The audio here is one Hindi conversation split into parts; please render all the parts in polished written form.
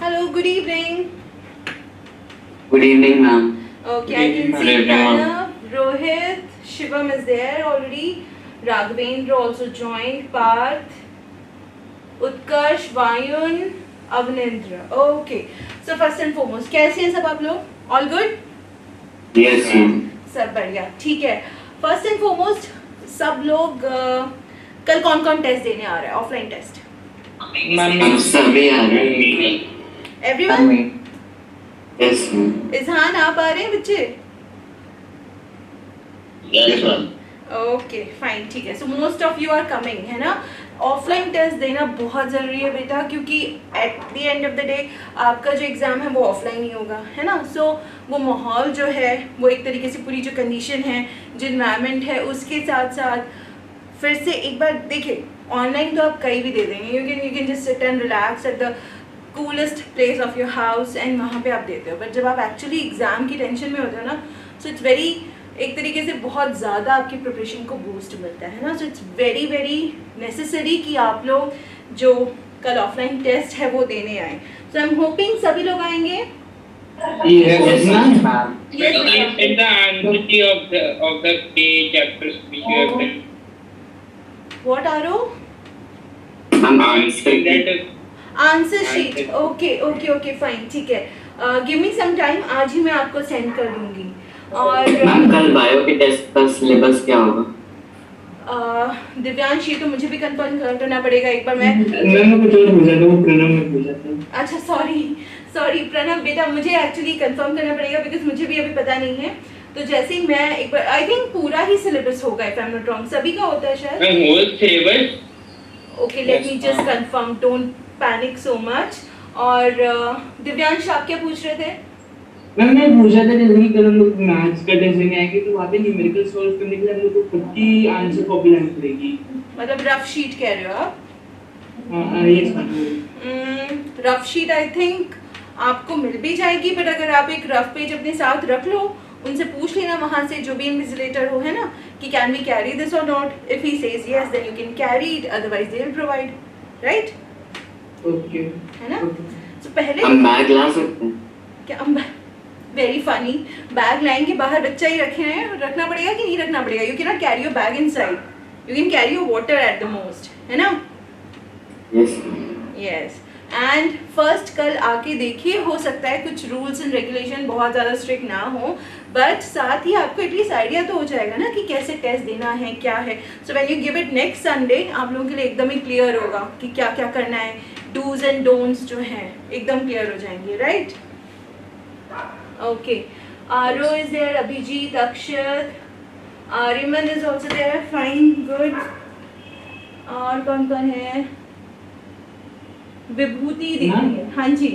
Hello, good evening. Good evening, ma'am. Okay, Good I evening, can ma'am. see Good evening, Pranav, Rohit, Shivam is there already. Raghavendra also joined. Parth, Utkarsh, Vayun, Avnendra. Okay. So first and foremost, कैसे हैं सब आप लोग? All good? Yes, ma'am. सब बढ़िया, ठीक है. फर्स्ट एंड फॉरमोस्ट सब लोग कल कौन कौन टेस्ट देने आ रहा है? Offline test. हम सभी आ रहे हैं. एवरीवन? Yes, ma'am. इजहान आप आ रहे हैं बच्चे? Yes, ma'am. ओके फाइन, ठीक है. So most of you are coming, है ना. ऑफलाइन टेस्ट देना बहुत ज़रूरी है बेटा, क्योंकि eight the end of the day आपका जो एग्ज़ाम है वो ऑफलाइन ही होगा, है ना. सो वो माहौल जो है वो एक तरीके से पूरी जो कंडीशन है, जो इन्वायरमेंट है, उसके साथ साथ फिर से एक बार देखिए. ऑनलाइन तो आप कहीं भी दे देंगे. You can just sit and relax at the coolest place of your house and वहाँ पे आप देते हो. बट जब आप एक्चुअली एग्ज़ाम की टेंशन में होते हो ना, सो इट्स वेरी, एक तरीके से बहुत ज़्यादा आपकी प्रिपरेशन को बूस्ट मिलता है ना. So it's very very necessary कि आप लोग जो कल ऑफलाइन टेस्ट है वो देने आए. सो आई एम होपिंग सभी लोग आएंगे. Yes, ma'am. Yes, Please send the answer of the chapters which you have been. What Aro? Ma'am, Answer that. Answer sheet. Okay okay okay fine, ठीक है. गिव मी सम टाइम, आज ही मैं आपको सेंड कर दूंगी. और मैम कल बायो के टेस्ट का सिलेबस क्या होगा? दिव्यांश, ये तो मुझे भी कंफर्म करना पड़ेगा एक बार. मैं मैंने कुछ और पूछा था, वो प्रणव ने पूछा था. अच्छा, सॉरी प्रणव बेटा, मुझे एक्चुअली कंफर्म करना पड़ेगा बिकॉज मुझे भी अभी पता नहीं है. तो जैसे ही मैं एक बार, आई थिंक पूरा ही सिलेबस होगा if I am not wrong. सभी का होता है शायद. The whole syllabus. Okay, let Yes, me just ma'am. Confirm, don't panic so much. और दिव्यांश, आप क्या पूछ रहे थे? मैंने पूछा था जैसे कि कल हम लोग मैथ्स का टेस्ट देने आएंगे तो वहाँ पे न्यूमेरिकल सॉल्व करने के लिए हम लोग को खुद की आंसर कॉपी लानी पड़ेगी. मतलब रफ शीट कह रहे हो आप? Yes ma'am. Rough sheet I think आपको मिल भी जाएगी, बट अगर आप एक रफ पेज अपने साथ रख लो, उनसे पूछ लेना वहाँ से जो भी इन्विजिलेटर हो, है ना, कि can we carry this or not. If he says yes then you can carry it, otherwise they will provide. Right, okay. है ना. तो पहले हम बैग ला सकते हैं? क्या? Very funny. बैग लाएंगे, बाहर बच्चा ही रखना पड़ेगा कि नहीं रखना पड़ेगा? You can not carry your bag inside. You can carry your water at the most, है ना. Yes. यस. एंड फर्स्ट कल आके देखिए, हो सकता है कुछ रूल्स एंड रेगुलेशन बहुत ज़्यादा स्ट्रिक्ट ना हो, बट साथ ही आपको एटलीस्ट आइडिया तो हो जाएगा ना कि कैसे टेस्ट देना है, क्या है. So when you give it next Sunday, आप लोगों के लिए एकदम ही क्लियर होगा कि क्या क्या करना है. डूज एंड डोंट्स जो हैं एकदम क्लियर हो जाएंगे. Right, okay. आरो is there, Abhijit, Akshat, Aryaman is also there. Fine, good. और कौन कौन है? विभूति दिख रही है. हाँ जी.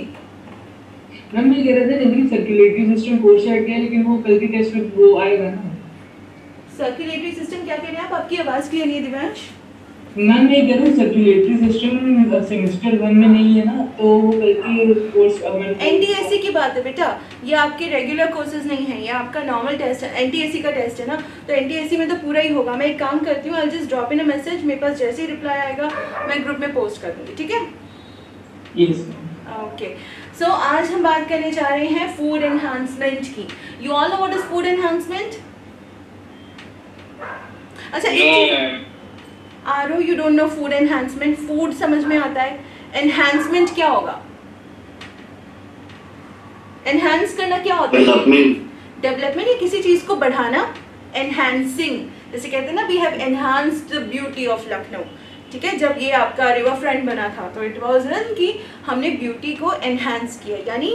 मैम मैं कह रहा था जैसे कि सर्कुलेटरी सिस्टम कोर्स से हट गया लेकिन वो कल के टेस्ट में वो आएगा ना. सर्कुलेटरी सिस्टम क्या कह रहे हैं आप? आपकी आवाज़ क्लियर नहीं है दिव्यांश. मैम मैं कह रहा हूँ सर्कुलेटरी सिस्टम सेमेस्टर 1 में नहीं है ना, तो वो कल की कोर्स एनटीएससी की बात है बेटा, ये आपके रेगुलर कोर्सेज नहीं है, ये आपका नॉर्मल टेस्ट है. एनटीएससी का टेस्ट है ना, तो एनटीएससी में तो पूरा ही होगा. मैं एक काम करती हूँ, I just drop in a message, मेरे पास जैसे ही रिप्लाई आएगा मैं ग्रुप में पोस्ट कर दूँगी. ठीक है. यस. ओके. सो आज हम बात करने जा रहे हैं फूड एनहांसमेंट की. You all know what is food enhancement? अच्छा, एक No, चीज, ma'am. आरो you don't no food enhancement? Food समझ में आता है, एनहांसमेंट क्या होगा? एनहांस करना क्या होता है? Development. डेवलपमेंट या किसी चीज को बढ़ाना. एनहांसिंग, जैसे कहते हैं ना, we have enhanced the beauty of Lucknow. ठीक है, जब ये आपका रिवर फ्रंट बना था तो इट वाज रन कि हमने ब्यूटी को एनहांस किया, यानी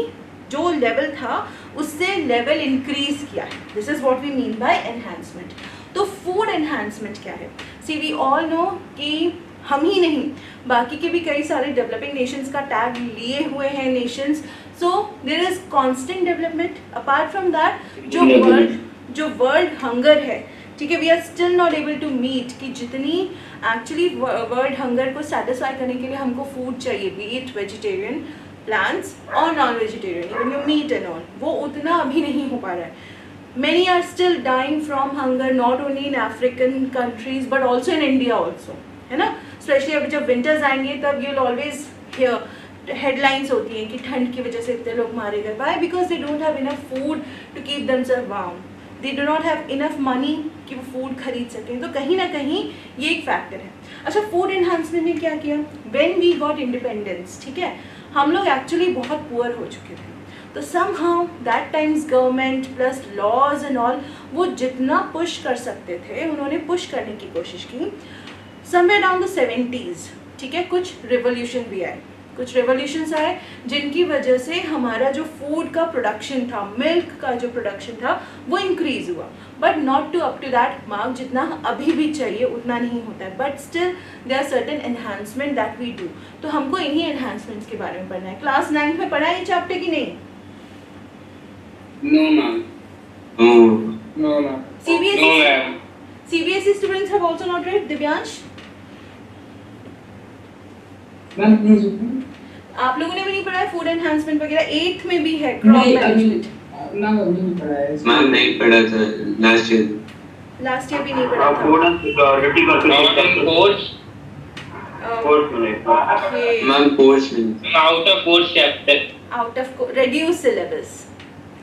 जो लेवल था उससे लेवल इंक्रीज किया है. This is what we mean by enhancement. तो फूड एनहांसमेंट क्या है? सी वी ऑल नो कि हम ही नहीं, बाकी के भी कई सारे डेवलपिंग नेशंस का टैग लिए हुए हैं nations. So there is constant development. Apart from that जो वर्ल्ड हंगर है, ठीक है, we are still not able to meet कि जितनी एक्चुअली वर्ल्ड हंगर को सेटिस्फाई करने के लिए हमको फूड चाहिए, बी इट वेजिटेरियन, प्लांट्स और non vegetarian, even your meat and all, वो उतना अभी नहीं हो पा रहा है. Many are still dying from hunger, not only in African countries but also in India also, है ना. Especially अब जब winters आएंगे तब you'll always hear हेडलाइंस होती हैं कि ठंड की वजह से इतने लोग मारे गए. Why? Because they don't have enough food to keep themself warm. They do not have enough money कि वो फूड खरीद सकें. तो कहीं ना कहीं ये एक फैक्टर है. अच्छा, फूड एनहांसमेंट ने क्या किया? व्हेन वी गॉट इंडिपेंडेंस, ठीक है, हम लोग एक्चुअली बहुत पुअर हो चुके थे. तो somehow that times government plus laws and all, वो जितना पुश कर सकते थे उन्होंने पुश करने की कोशिश की. समवेयर डाउन द 70s, ठीक है, कुछ रिवोल्यूशन भी आए, कुछ रेवोल्यूशंस आए जिनकी वजह से हमारा जो फूड का प्रोडक्शन था, मिल्क का जो प्रोडक्शन था, वो इंक्रीज हुआ. But not to up to that mark, जितना अभी भी चाहिए उतना नहीं होता है. But still there are certain enhancement that we do. तो हमको इन्हीं एनहांसमेंट्स के बारे में पढ़ना है. क्लास 9 में पढ़ा है ये चैप्टर कि नहीं? No, ma'am. Oh. No, ma'am. CBSE No, ma'am. CBSE students have also not read. Divyansh, ma'am please open. आप लोगों ने भी नहीं पढ़ा है फूड एनहांसमेंट वगैरह? 8th में भी है क्रॉप नहीं अभी मैनेजमेंट. ना अभी नहीं पढ़ा है. मैम नहीं पढ़ा था लास्ट ईयर. लास्ट ईयर भी नहीं पढ़ा था. Ma'am, course. Okay. Ma'am course में. Out of course chapter. Out of reduce syllabus.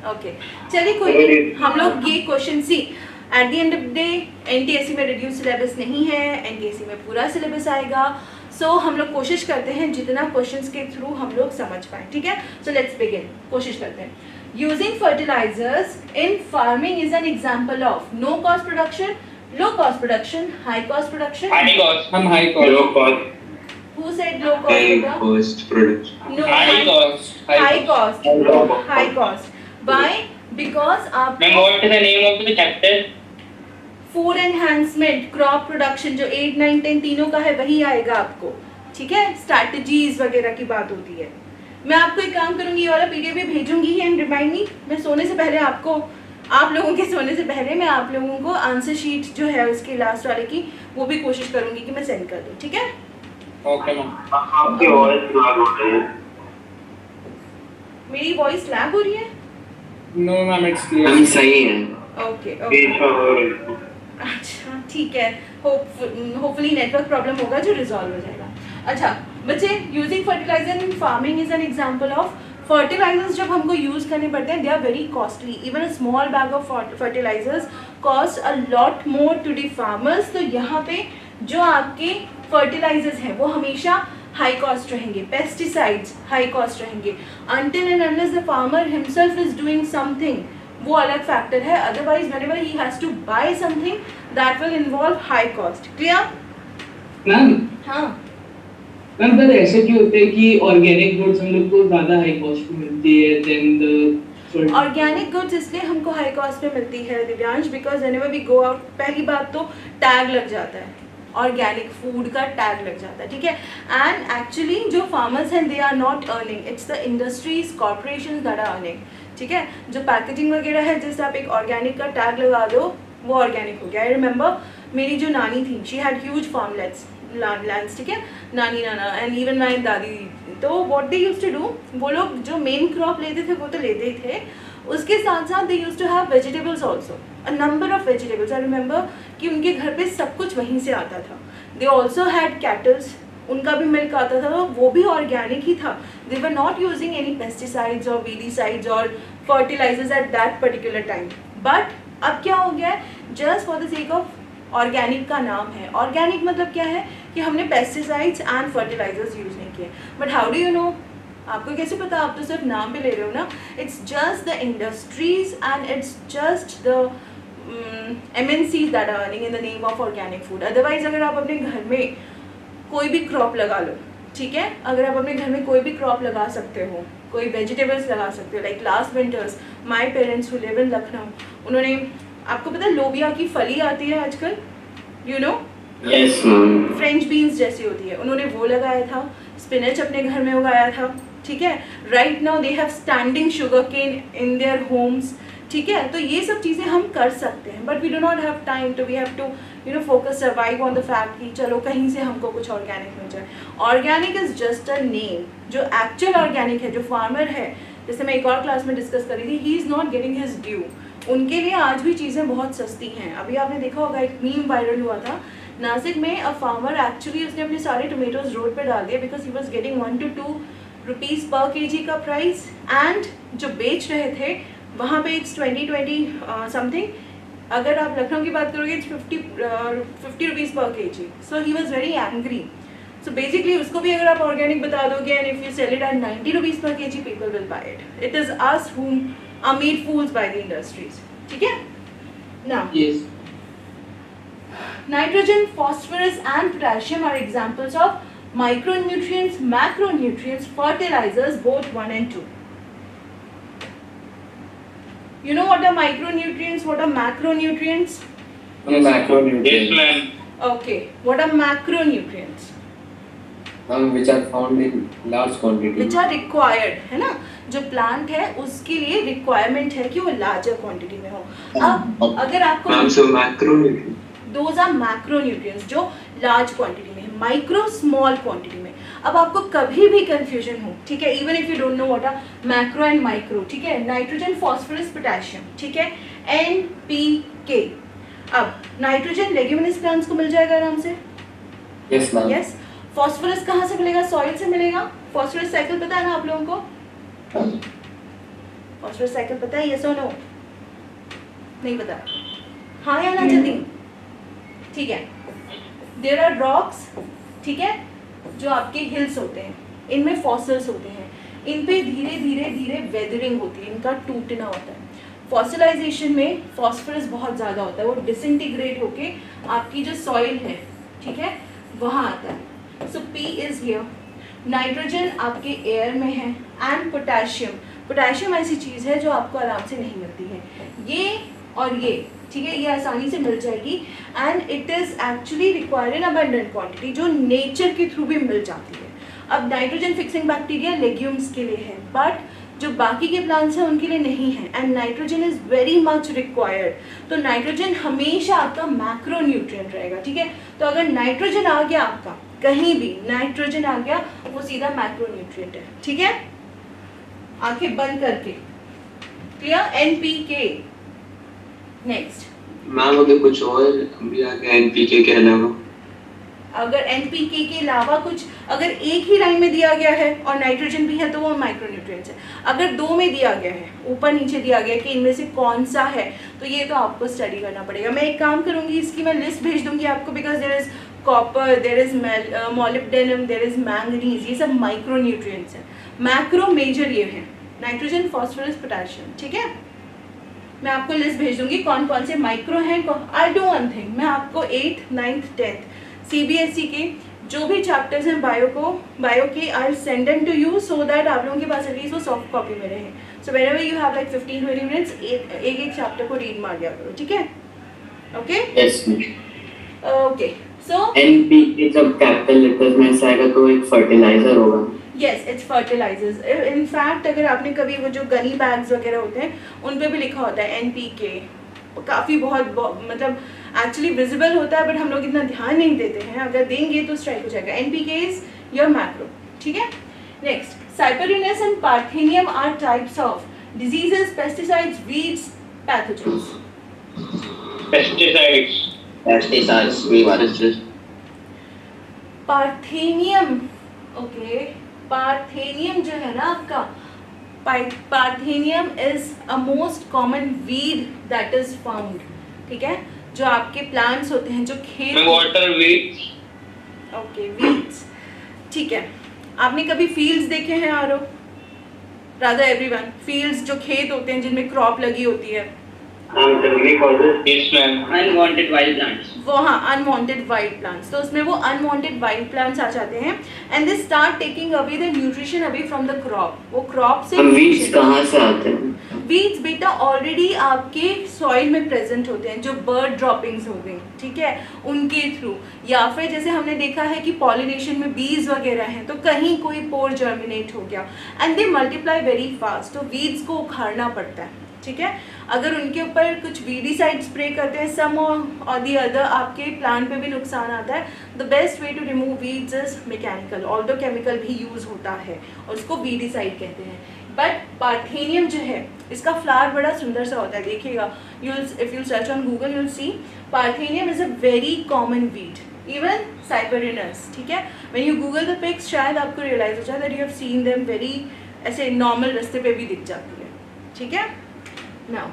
Okay, चलिए कोई नहीं, हम लोग ये question see at the end of the day NTSC में रिड्यूस सिलेबस नहीं है, एनटीएससी में पूरा सिलेबस आएगा. सो हम लोग कोशिश करते हैं जितना क्वेश्चंस के थ्रू हम लोग समझ पाएँ, ठीक है. So let's begin. कोशिश करते हैं. Using fertilisers in farming is an example of no cost production, low cost production, high cost production. High cost. हम high cost. Low cost. Who said low high cost? Cost production. No, High cost. High cost. High cost. Why? Because आप Ma'am, what is the name of the chapter? Food enhancement, crop production, जो 8, 9, 10 तीनों का है वही आएगा आपको, ठीक है. स्ट्रैटेजीज वगैरह की बात होती है. मैं आपको एक काम करूंगी, ये वाला पीडीएफ भी भेजूंगी एंड रिमाइंड मी. मैं सोने से पहले आपको, आप लोगों के सोने से पहले मैं आप लोगों को आंसर शीट जो है उसकी लास्ट वाले की वो भी कोशिश करूंगी कि मैं सेंड कर दूं, ठीक है. Okay, ma'am. आपकी वॉइस लैग हो रही है. मेरी वॉइस लैग हो रही है? No, ma'am, it's clear. Ma'am सही है. ओके ओके, अच्छा ठीक है. होपफुली नेटवर्क प्रॉब्लम होगा जो रिजॉल्व हो जाएगा. अच्छा बच्चे, using fertiliser in farming is an example of. Fertilisers जब हमको यूज करने पड़ते हैं, they are very costly. Even a small bag of fertilisers cost a lot more to the farmers. तो यहाँ पे जो आपके फर्टिलाइजर्स हैं वो हमेशा हाई कॉस्ट रहेंगे. पेस्टिसाइड्स हाई कॉस्ट रहेंगे. Until and unless the farmer himself is doing something, वो अलग फैक्टर है. Otherwise whenever he has to bye something that will involve high cost. Clear? Ma'am हाँ. मैम पर ऐसे क्यों होता है कि ऑर्गेनिक गुड्स हम लोग को ज्यादा हाई कॉस्ट में मिलती है देन द ऑर्गेनिक गुड्स इसलिए हमको हाई कॉस्ट में मिलती है Divyansh, because whenever we go out, पहली बात तो टैग लग जाता है, ऑर्गेनिक फूड का टैग लग जाता है, ठीक है. एंड एक्चुअली जो फार्मर्स हैं they are not earning, it's the industries corporation that are earning, ठीक है. जो पैकेजिंग वगैरह है, जैसे आप एक ऑर्गेनिक का टैग लगा दो वो ऑर्गेनिक हो गया. आई रिमेंबर मेरी जो नानी थी, she had huge farmlets lands, ठीक है, नानी नाना एंड इवन माई दादी. तो what they used to do, वो लोग जो मेन क्रॉप लेते थे वो तो लेते ही थे, उसके साथ साथ they used to have vegetables also, a number of vegetables. I remember कि उनके घर पे सब कुछ वहीं से आता था. दे ऑल्सो हैड कैटल्स, उनका भी मिल्क आता था, तो वो भी ऑर्गेनिक ही था. They were not using any pesticides और वीडीसाइड्स और fertilizers at that particular time. But अब क्या हो गया है, just for the sake of organic का नाम है. ऑर्गेनिक मतलब क्या है कि हमने पेस्टिसाइड्स एंड फर्टिलाइजर्स यूज़ नहीं किए. But how do you know, आपको कैसे पता, आप तो सिर्फ नाम पे ले रहे हो ना. It's just the industries and it's just the MNCs that are earning in the name of organic food. Otherwise अगर आप अपने घर में कोई भी क्रॉप लगा लो, ठीक है, अगर आप अपने घर में कोई भी क्रॉप लगा सकते हो, कोई वेजिटेबल्स लगा सकते हो, like last winters my parents who live in Lucknow, उन्होंने, आपको पता है लोबिया की फली आती है आजकल, you know, yes ma'am. French beans जैसी होती है, उन्होंने वो लगाया था. स्पिनच अपने घर में उगाया था, ठीक है. Right now they have standing sugarcane in their homes, ठीक है. तो ये सब चीज़ें हम कर सकते हैं, but we do not have time to, we have to you know focus, survive on the fact कि चलो कहीं से हमको कुछ ऑर्गेनिक मिल जाए. Organic is just a name. जो एक्चुअल ऑर्गेनिक है, जो फार्मर है, जैसे मैं एक और क्लास में डिस्कस करी थी, he is not getting his due. उनके लिए आज भी चीज़ें बहुत सस्ती हैं. अभी आपने देखा होगा एक मीम वायरल हुआ था नासिक में, अ फार्मर एक्चुअली उसने अपने सारे टोमेटोज रोड पे डाल दिए because he was getting 1 to 2 rupees per KG का प्राइस, एंड जो बेच रहे थे वहाँ पे इट्स 20 समथिंग, अगर आप लखनऊ की बात करोगे it's 50 rupees per kg. So he was very angry. So basically उसको भी अगर आप ऑर्गेनिक बता दोगे and if you sell it at 90 rupees per kg, people will buy it. It is us whom are made fools by the industries. ठीक है ना. Yes. Nitrogen, phosphorus and potassium are examples of micronutrients, macronutrients, fertilizers, both 1 and 2. You know what are micronutrients, what are macronutrients? Yes, ma'am. Okay, what are macronutrients? which are found in large quantity. Which are required, है ना. जो प्लांट है उसके लिए रिक्वायरमेंट है कि वो लार्जर क्वांटिटी में हो. अब अगर आपको ma'am so macronutrient those are macronutrients जो लार्ज क्वांटिटी में है, माइक्रो स्मॉल क्वांटिटी में. अब आपको कभी भी कंफ्यूजन हो, ठीक है, even if you don't know what are macro and micro, ठीक है, नाइट्रोजन, फॉस्फोरस, पोटेशियम, ठीक है, NPK. अब नाइट्रोजन लेग्यूमिनस प्लांट्स को मिल जाएगा आराम से. Yes, ma'am. यस. फॉस्फोरस कहाँ से मिलेगा? सॉइल से मिलेगा. फॉस्फोरस साइकिल पता है ना आप लोगों को? फॉस्फोरस साइकिल पता है? यस और नो? नहीं पता? हाँ या ना जल्दी. ठीक है. देयर आर रॉक्स, ठीक है, जो आपके हिल्स होते हैं, इनमें फॉसिल्स होते हैं, इन पे धीरे धीरे धीरे वेदरिंग होती है, इनका टूटना होता है. फॉसिलाइजेशन में फॉस्फोरस बहुत ज़्यादा होता है, वो डिसइंटीग्रेट होके आपकी जो सॉइल है, ठीक है, वहाँ आता है. सो P इज हियर. नाइट्रोजन आपके एयर में है, एंड पोटेशियम. पोटेशियम ऐसी चीज़ है जो आपको आराम से नहीं मिलती है. ये और ये, ठीक है, ये आसानी से मिल जाएगी, and it is actually required in abundant quantity, जो नेचर के थ्रू भी मिल जाती है. अब नाइट्रोजन फिक्सिंग बैक्टीरिया लेग्यूम्स के लिए है, बट जो बाकी के प्लांट्स हैं उनके लिए नहीं है, and nitrogen is very much required. तो नाइट्रोजन हमेशा आपका मैक्रोन्यूट्रिएंट रहेगा, ठीक है. तो अगर नाइट्रोजन आ गया आपका, कहीं भी नाइट्रोजन आ गया, वो सीधा मैक्रोन्यूट्रिएंट है, ठीक है. आंखें बंद करके, क्लियर. NPK. नेक्स्ट. मैम अगर कुछ और भी आ गया एनपीके के अलावा, अगर NPK के अलावा कुछ अगर एक ही लाइन में दिया गया है और नाइट्रोजन भी है तो वो माइक्रोन्यूट्रिएंट्स है. अगर दो में दिया गया है, ऊपर नीचे दिया गया है कि इनमें से कौन सा है, तो ये तो आपको स्टडी करना पड़ेगा. मैं एक काम करूंगी, इसकी मैं लिस्ट भेज दूंगी आपको, because there is copper, there is molybdenum, there is manganese, ये सब माइक्रोन्यूट्रिएंट्स हैं. मैक्रो मेजर ये हैं, नाइट्रोजन, फॉस्फोरस, पोटेशियम, ठीक है. मैं आपको लिस्ट भेज दूंगी कौन कौन से माइक्रो हैं. आई डू वन थिंग, मैं आपको 8th, 9th, 10th CBSE के जो भी चैप्टर्स हैं बायो के, I send them to you so that आप लोगों के पास एटलीस्ट वो सॉफ्ट कॉपी में रहे. So whenever you have like 15-20 minutes एक चैप्टर को रीड मार दिया करो, ठीक है. Okay. Yes, ma'am. Okay. So NPK जब कैपिटल लेटर्स में ऐसा आएगा तो एक फर्टिलाइजर होगा. Yes, it's fertilisers. इनफैक्ट अगर आपने कभी वो जो गनी बैग्स वगैरह होते हैं उन पे भी लिखा होता है NPK. काफ़ी बहुत मतलब एक्चुअली विजिबल होता है, बट हम लोग इतना ध्यान नहीं देते हैं. अगर देंगे तो स्ट्राइक हो जाएगा. NPK इज योर मैक्रो, ठीक है. Next. Cyperinus and parthenium are types of diseases, pesticides, weeds, pathogens. Pesticides. Pesticides भी वाले. पार्थेनियम, ओके, पार्थेनियम जो है ना आपका, parthenium is a most common weed that is found, ठीक है, जो आपके प्लांट्स होते हैं जो खेत. Water weeds. ओके, वीड्स, ठीक है. आपने कभी फील्ड्स देखे हैं आरो? राधा एवरीवन, फील्ड्स जो खेत होते हैं जिनमें क्रॉप लगी होती है, Yes, ma'am. Unwanted wild plants. वो हाँ अनवांटेड वाइल्ड प्लांट्स. तो उसमें वो अनवांटेड वाइल्ड प्लांट्स आ जाते हैं, and they start taking away the nutrition away from the crop. वो क्रॉप से वीड्स कहाँ से आते हैं? वीड्स बेटा ऑलरेडी आपके सॉइल में प्रेजेंट होते हैं, जो बर्ड ड्रॉपिंग्स हो गई, ठीक है, उनके थ्रू, या फिर जैसे हमने देखा है कि पॉलिनेशन में बीज वगैरह हैं, तो कहीं कोई पोर जर्मिनेट हो गया, and they multiply very fast. तो वीड्स को उखाड़ना पड़ता है, ठीक है. अगर उनके ऊपर कुछ वीडीसाइड स्प्रे करते हैं, सम और दी अदर, आपके प्लांट पे भी नुकसान आता है. The best way to remove weeds is mechanical, although chemical भी यूज़ होता है और उसको वीडीसाइड कहते हैं. बट पार्थेनियम जो है, इसका फ्लावर बड़ा सुंदर सा होता है, देखिएगा. If you search on Google you will see parthenium is a very common weed, even cyperinus, ठीक है. When you Google the pics शायद आपको रियलाइज हो जाए that you have seen them very ऐसे नॉर्मल रास्ते पे भी दिख जाती है, ठीक है. Now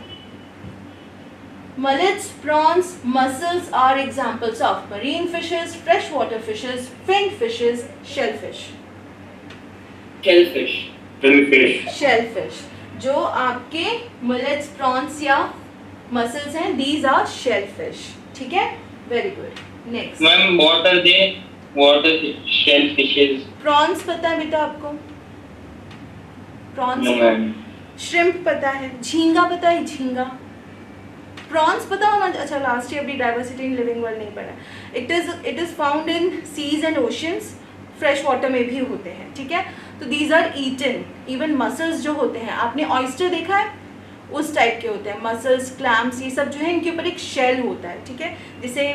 mullets, prawns, mussels are examples of marine fishes, freshwater fishes, finned fishes, shellfish. Shellfish. Shellfish. जो आपके mullets, prawns या mussels हैं, these are shellfish. ठीक है? Very good. Next. Ma'am, what are they? What are the shellfishes? Prawns पता है बेटा आपको? Prawns. No, ma'am. Shrimp पता है? झींगा पता है? झींगा. प्रॉन्स पता होना. अच्छा, लास्ट ईयर भी डाइवर्सिटी इन लिविंग वर्ल्ड नहीं पढ़ा. It is found in seas and oceans, fresh water में भी होते हैं, ठीक है. तो these are eaten. Even mussels जो होते हैं, आपने ऑयस्टर देखा है, उस टाइप के होते हैं मसल्स, क्लैम्स, ये सब जो है इनके ऊपर एक शेल होता है, ठीक है. जैसे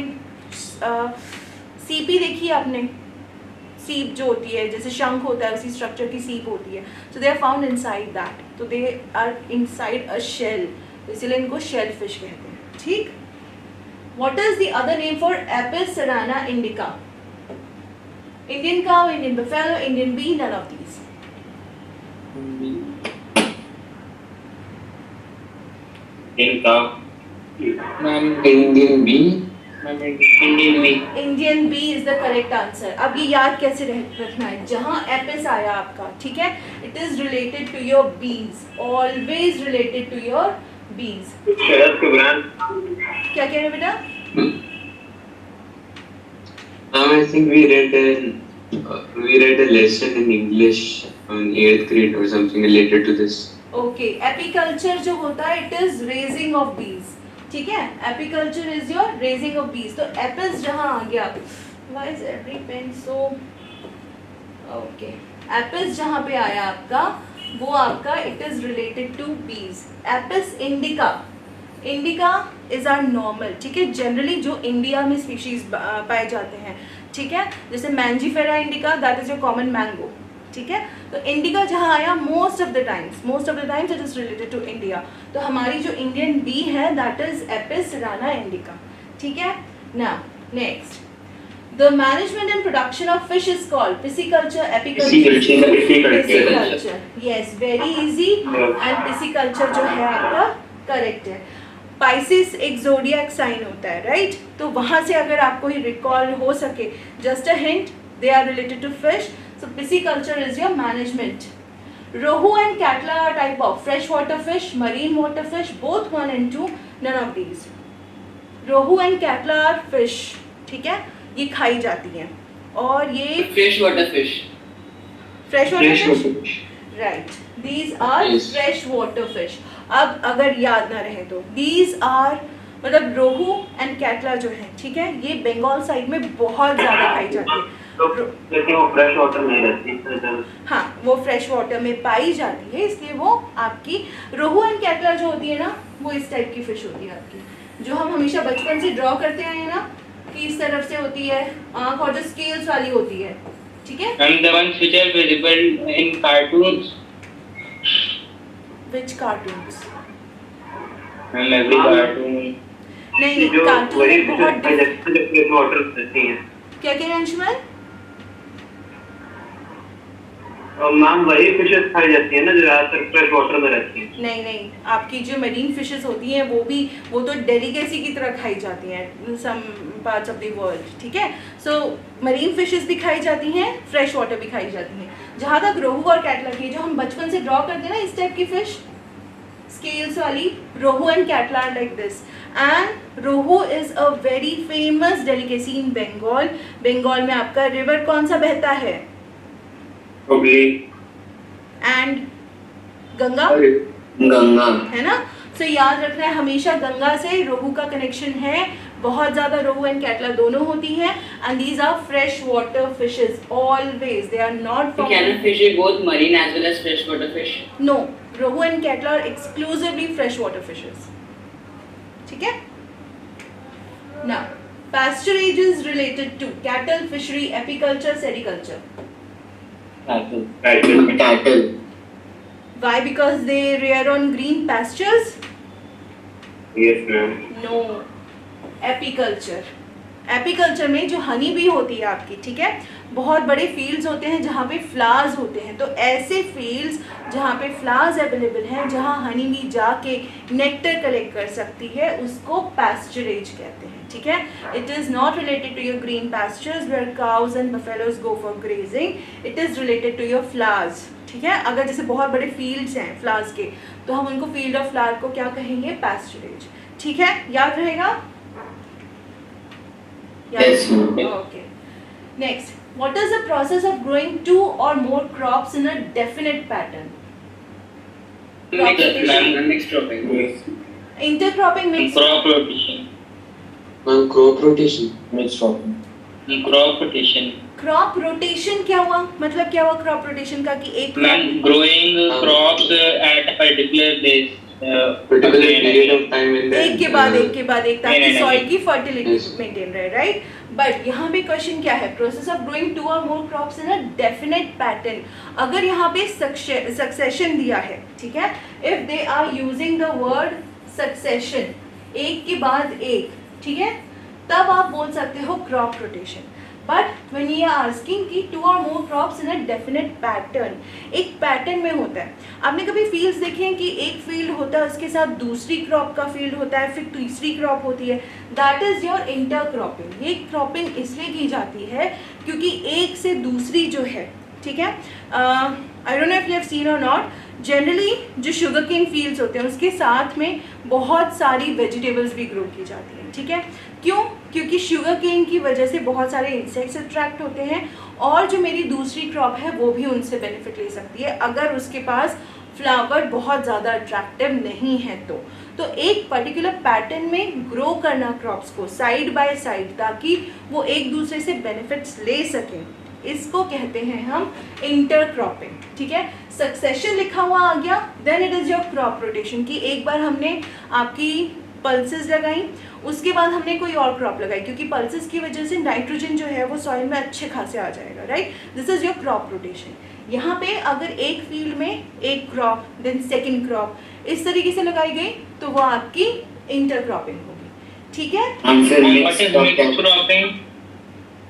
सीपी देखी है आपने, सीप जो होती है जैसे शंख होता है उसी स्ट्रक्चर की सीप होती है. So they are found inside that, तो they are inside a shell, इसलिए इनको शेल फिश कहते हैं, ठीक. What is the other name for Apis cerana indica? Indian cow, Indian buffalo, Indian bee, none of these. Ma'am, Indian bee. Indian bee. Indian bee is the correct answer. अब ये याद कैसे रखना है? जहाँ एपिस आया आपका, ठीक है, it is related to your bees, always related to your bees. क्या कह रहे बेटा? I think we read a lesson in English in 8th grade or something related to this. Okay. Apiculture जो होता है it is raising of bees, ठीक है. Apiculture is your raising of bees. तो एपिस जहाँ आ गया, why is every pen so okay, Apis जहाँ पे आया आपका, वो आपका it is related to bees. Apis indica, indica is our normal, ठीक है. जनरली जो इंडिया में स्पीशीज पाए जाते हैं, ठीक है, जैसे Mangifera indica, that is your common mango, ठीक है. तो इंडिका जहाँ आया most of the times it is related to India. तो हमारी जो इंडियन बी है that is Apis cerana indica, ठीक है. Now next, the management and production of fish is called pisciculture, apiculture, pisciculture. Yes, very easy. And pisciculture जो है आपका करेक्ट है. Pisces एक zodiac sign होता है, राइट. तो वहाँ से अगर आपको ही रिकॉल हो सके, just a hint, they are related to fish. So pisciculture is your management. Rohu and Catla are type of freshwater fish, marine water fish, both 1 and 2, none of these. Rohu and Catla are fish, ठीक है, ये खाई जाती हैं. और ये Freshwater fish. freshwater fish, right. These are Yes. freshwater fish. अब अगर याद ना रहे तो these are, मतलब रोहू एंड कैटला जो है, ठीक है, ये बंगाल साइड में बहुत ज़्यादा खाई जाती है. लेकिन वो फ्रेश वाटर में रहती. हाँ, वो फ्रेश वाटर में पाई जाती है, इसलिए वो आपकी रोहू एंड कैटला जो होती है ना, वो इस टाइप की फिश होती है आपकी, जो हम हमेशा बचपन से ड्रॉ करते आए हैं ना, कि इस तरफ से होती है आँख और जो स्केल्स वाली होती है, ठीक है. And the ones which are visible in cartoons. Which cartoons? And every cartoon. नहीं, कार्टून में बहुत वाटर रहती है. क्या कह रहे हैं अंशुमन? मैम वही फिशेस खाई जाती है ना जो ज्यादातर फ्रेश वाटर में रहती है. नहीं, आपकी जो मरीन फिशेस होती हैं वो तो डेलिकेसी की तरह खाई जाती हैं some parts of the world, ठीक है. सो मरीन फिशेस भी खाई जाती हैं, फ्रेश वाटर भी खाई जाती हैं. जहाँ तक रोहू और कैटला की, जो हम बचपन से ड्रॉ करते हैं ना इस टाइप की फिश, स्केल्स वाली, rohu and catla are like this. And rohu is a very famous delicacy in Bengal. Bengal में आपका रिवर कौन सा बहता है? एंड गंगा, गंगा है ना. सो याद रखना है हमेशा, गंगा से रोहू का कनेक्शन है. बहुत ज़्यादा रोहू एंड कैटला दोनों होती हैं. And these are fresh water fishes always, they are not Can a fish be both marine as well as freshwater fish? No. Rohu and catla are exclusively fresh water fishes, ठीक है. Now pasturage is related to cattle, fishery, apiculture, sericulture. cattle. Why? Because they rear on green pastures? Yes ma'am. No. Apiculture. Apiculture में जो हनी बी होती है आपकी, ठीक है, बहुत बड़े फील्ड्स होते हैं जहाँ पे फ्लावर्स होते हैं, तो ऐसे फील्ड्स जहाँ पे फ्लावर्स अवेलेबल हैं, जहाँ हनी बी जाके नेक्टर कलेक्ट कर सकती है, उसको पैस्चरेज कहते हैं, ठीक है। It is not related to your green pastures where cows and buffaloes go for grazing, it is related to your flowers, ठीक है। अगर जैसे बहुत बड़े फील्ड्स हैं फ्लावर्स के, तो हम उनको फील्ड ऑफ फ्लावर को क्या कहेंगे, पैस्चरेज, ठीक है, याद रहेगा। Yes. Okay. Next, what is the process of growing 2 or more crops in a definite pattern? Crop rotation. Mixed cropping. Intercropping, mixed Crop rotation. Ma'am, crop rotation. Mixed cropping. Crop rotation. crop rotation क्या हुआ, मतलब क्या हुआ crop rotation का, कि एक Man, growing crops at a particular place. Particular period of time in एक के बाद एक के बाद एक, ताकि नहीं, सॉइल की फर्टिलिटी Yes. मेंटेन रहे, राइट। बट यहाँ पे क्वेश्चन क्या है, process of growing 2 or more crops in a definite pattern. अगर यहाँ पे सक्सेशन दिया है, ठीक है, if they are using the word succession, एक के बाद एक, ठीक है, तब आप बोल सकते हो crop rotation. But when you are asking कि 2 or more crops in a definite pattern, एक पैटर्न में होता है। आपने कभी फील्ड्स देखे हैं कि एक फील्ड होता है, उसके साथ दूसरी क्रॉप का फील्ड होता है, फिर तीसरी क्रॉप होती है, that is your inter cropping. ये क्रॉपिंग इसलिए की जाती है क्योंकि एक से दूसरी जो है, ठीक है, आई don't know if you have scene और नॉट, जनरली जो शुगर केन फील्ड्स होते हैं उसके साथ में बहुत सारी वेजिटेबल्स भी ग्रो की जाती हैं, ठीक है। क्यों? क्योंकि शुगर केन की वजह से बहुत सारे इंसेक्ट्स अट्रैक्ट होते हैं, और जो मेरी दूसरी क्रॉप है वो भी उनसे बेनिफिट ले सकती है अगर उसके पास फ्लावर बहुत ज़्यादा अट्रैक्टिव नहीं है तो एक पर्टिकुलर पैटर्न में ग्रो करना क्रॉप्स को साइड बाय साइड, ताकि वो एक दूसरे से बेनिफिट्स ले सकें, इसको कहते हैं हम इंटरक्रॉपिंग, ठीक है। सक्सेशन लिखा हुआ आ गया, then it is your crop rotation, कि एक बार हमने आपकी पल्सेस लगाई, उसके बाद हमने कोई और क्रॉप लगाई, क्योंकि पल्सेस की वजह से नाइट्रोजन जो है वो सॉइल में अच्छे खासे आ जाएगा, right. This is your crop rotation. यहाँ पे अगर एक फील्ड में एक क्रॉप, देन सेकेंड क्रॉप, इस तरीके से लगाई गई तो वो आपकी इंटरक्रॉपिंग होगी, ठीक है। What is mixed cropping?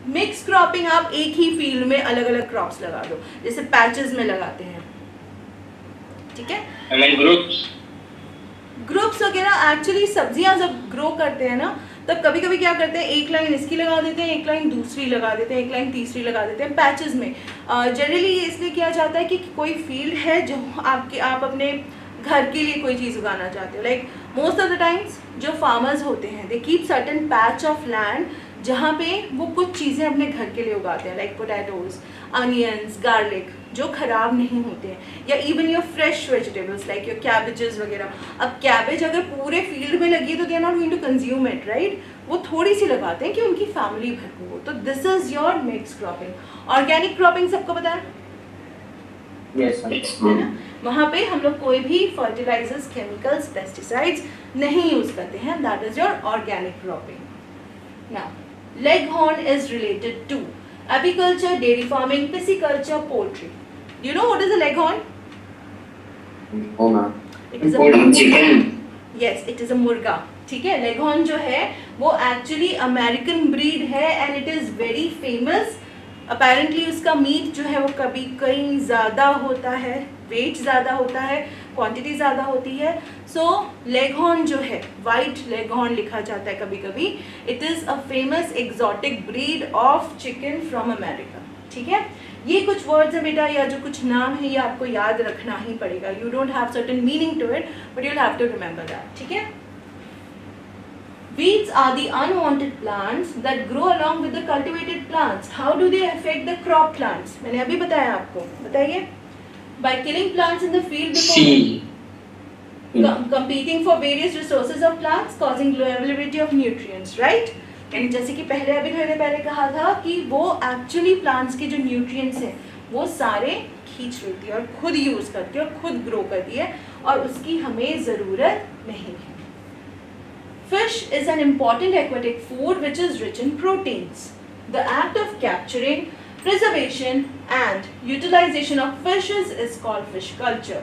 Mix cropping आप एक ही फील्ड में अलग अलग क्रॉप्स लगा दो, जैसे पैचेस में लगाते हैं, ठीक है। I mean groups. ग्रुप्स वगैरह एक्चुअली सब्जियां जब ग्रो करते हैं ना, तब कभी कभी क्या करते हैं, एक लाइन इसकी लगा देते हैं, एक लाइन दूसरी लगा देते हैं, एक लाइन तीसरी लगा देते हैं पैचेस में। जनरली ये इसलिए किया जाता है कि कोई फील्ड है जो आप अपने घर के लिए कोई चीज़ उगाना चाहते हो, like most of the times जो फार्मर्स होते हैं they keep certain patch of land जहाँ पे वो कुछ चीज़ें अपने घर के लिए उगाते हैं, लाइक पोटैटोज, अनियंस, गार्लिक, जो ख़राब नहीं होते हैं, या even your fresh vegetables like your cabbages वगैरह। अब कैबेज अगर पूरे फील्ड में लगी है तो they are not going to consume it, right. वो थोड़ी सी लगाते हैं कि उनकी फैमिली भरपूर हो, तो this is your mix cropping. Organic cropping सबको पता है, है ना। वहाँ पे हम लोग कोई भी फर्टिलाइजर्स, केमिकल्स, पेस्टिसाइड्स नहीं यूज करते हैं, that is your organic cropping. Now Leghorn is related to apiculture, dairy farming, pisciculture, poultry. Do you know what is a leghorn? Oh, ma'am. It is a Chicken. Yes, it is a मुर्गा, ठीक है। लेघॉर्न जो है वो एक्चुअली अमेरिकन ब्रीड है and it is very famous. Apparently उसका मीट जो है वो कभी कहीं ज़्यादा होता है, वेट ज़्यादा होता है, क्वांटिटी ज़्यादा होती है। सो लेघॉर्न जो है, वाइट लेघॉर्न लिखा जाता है कभी कभी, it is a famous exotic breed of chicken from America, ठीक है। ये कुछ वर्ड्स है बेटा, या जो कुछ नाम है ये आपको याद रखना ही पड़ेगा। You don't have certain meaning to it but you'll have to remember that, ठीक है। Weeds are the unwanted plants that grow along with the cultivated plants. How do they affect the crop plants? मैंने अभी बताया आपको, बताइए। By killing plants in the field before competing for various resources of plants, causing low availability of nutrients, right? And जैसे कि पहले अभी मैंने पहले कहा था कि वो actually plants के जो nutrients हैं वो सारे खींच लेती है और खुद यूज करती है और खुद ग्रो करती है, और उसकी हमें ज़रूरत नहीं है। Fish is an important aquatic food which is rich in proteins. The act of capturing, preservation and utilization of fishes is called fish culture.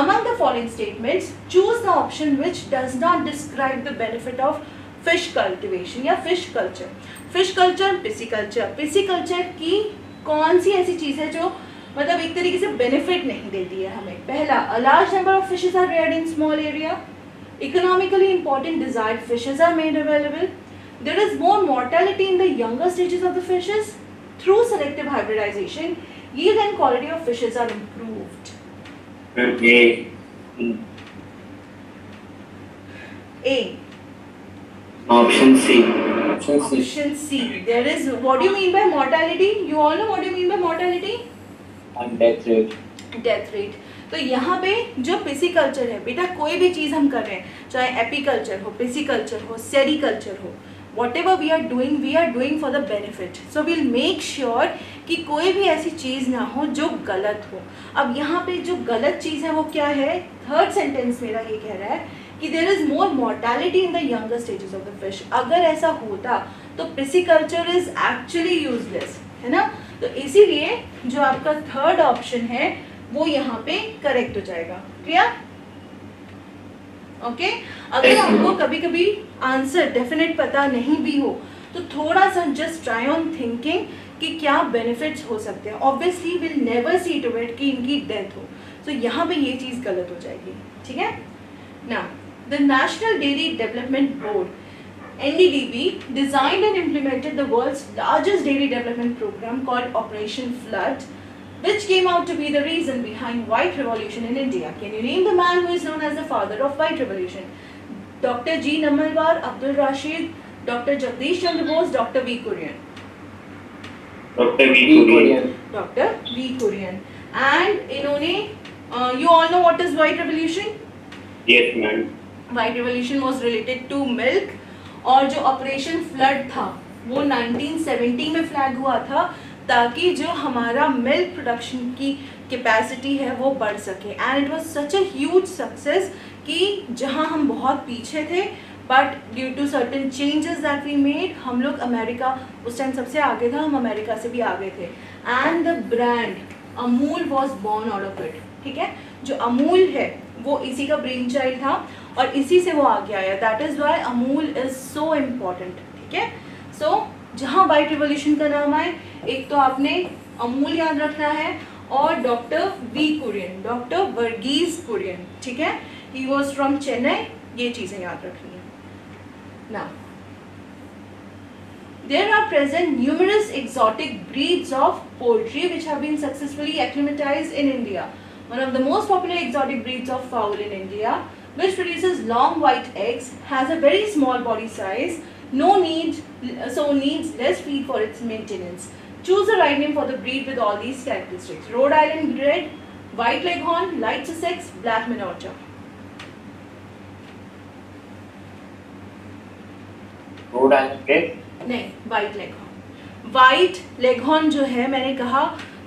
Among the following statements, choose the option which does not describe the benefit of fish cultivation या fish culture. Fish culture, pisciculture. Pisciculture की कौन सी ऐसी चीज़ है जो मतलब एक तरीके से बेनिफिट नहीं देती है हमें? पहला, a large number of fishes are reared in small area, economically important desired fishes are made available, there is more mortality in the younger stages of the fishes, through selective hybridization yield and quality of fishes are improved. A. Option C. Option C. There is, what do you mean by mortality? You all know what do you mean by mortality? And death rate. Death rate. तो यहाँ पे जो पिसिकल्चर है बेटा, कोई भी चीज़ हम कर रहे हैं, चाहे एपिकल्चर हो, पिसिकल्चर हो, सेरिकल्चर हो, whatever we are doing for the benefit. So we'll make sure कि कोई भी ऐसी चीज़ ना हो जो गलत हो। अब यहाँ पे जो गलत चीज़ है वो क्या है? थर्ड सेंटेंस मेरा ये कह रहा है कि there is more mortality in the younger stages of the fish. अगर ऐसा होता तो पिसिकल्चर इज एक्चुअली यूजलेस, है ना? तो इसीलिए जो आपका थर्ड ऑप्शन है वो यहाँ पे करेक्ट हो जाएगा। क्लियर? ओके। अगर आपको कभी कभी आंसर डेफिनेट पता नहीं भी हो तो थोड़ा सा जस्ट ट्राई ऑन थिंकिंग कि क्या बेनिफिट्स हो सकते हैं। Obviously will never see to it कि इनकी डेथ हो, तो यहाँ पे ये चीज़ गलत हो जाएगी। ठीक है ना? The national dairy development board NDDB designed and implemented the world's largest dairy development program called Operation Flood, which came out to be the reason behind White Revolution in India. Can you name the man who is known as the father of White Revolution? Dr. G. Namalwar, Abdul Rashid, Dr. Jagdish Chandra Bose, Dr. V. Kurian. Dr. V. Kurian. Dr. V. Kurian. And इन्होंने you all know what is White Revolution? Yes, ma'am. White Revolution was related to milk, और जो ऑपरेशन फ्लड था वो 1970 में फ्लैग हुआ था ताकि जो हमारा मिल्क प्रोडक्शन की कैपेसिटी है वो बढ़ सके। And it was such a huge success कि जहां हम बहुत पीछे थे, but due to certain changes that we made, हम लोग अमेरिका उस टाइम सबसे आगे था, हम अमेरिका से भी आगे थे। And the brand Amul was born out of it. ठीक है, जो अमूल है वो इसी का ब्रेन चाइल्ड था और इसी से वो आगे आया। That is why Amul is so important. ठीक है, सो जहाँ वाइट रिवॉल्यूशन का नाम आए, एक तो आपने अमूल याद रखना है और doctor V Kurien, doctor Verghese Kurien. ठीक है, ही वॉज फ्रॉम चेन्नई, ये चीज़ें याद रखनी है ना। There are present numerous exotic breeds of poultry which have been successfully acclimatized in India. One of the most popular exotic breeds of fowl in India, which produces long white eggs, has a very small body size, so needs less feed for its maintenance. Choose the right name for the breed with all these characteristics. Rhode Island Red, White Leghorn, Light Sussex, Black Minorca. Rhode Island Red. नहीं, वाइट लेगहॉर्न। वाइट लेगहॉर्न जो है मैंने कहा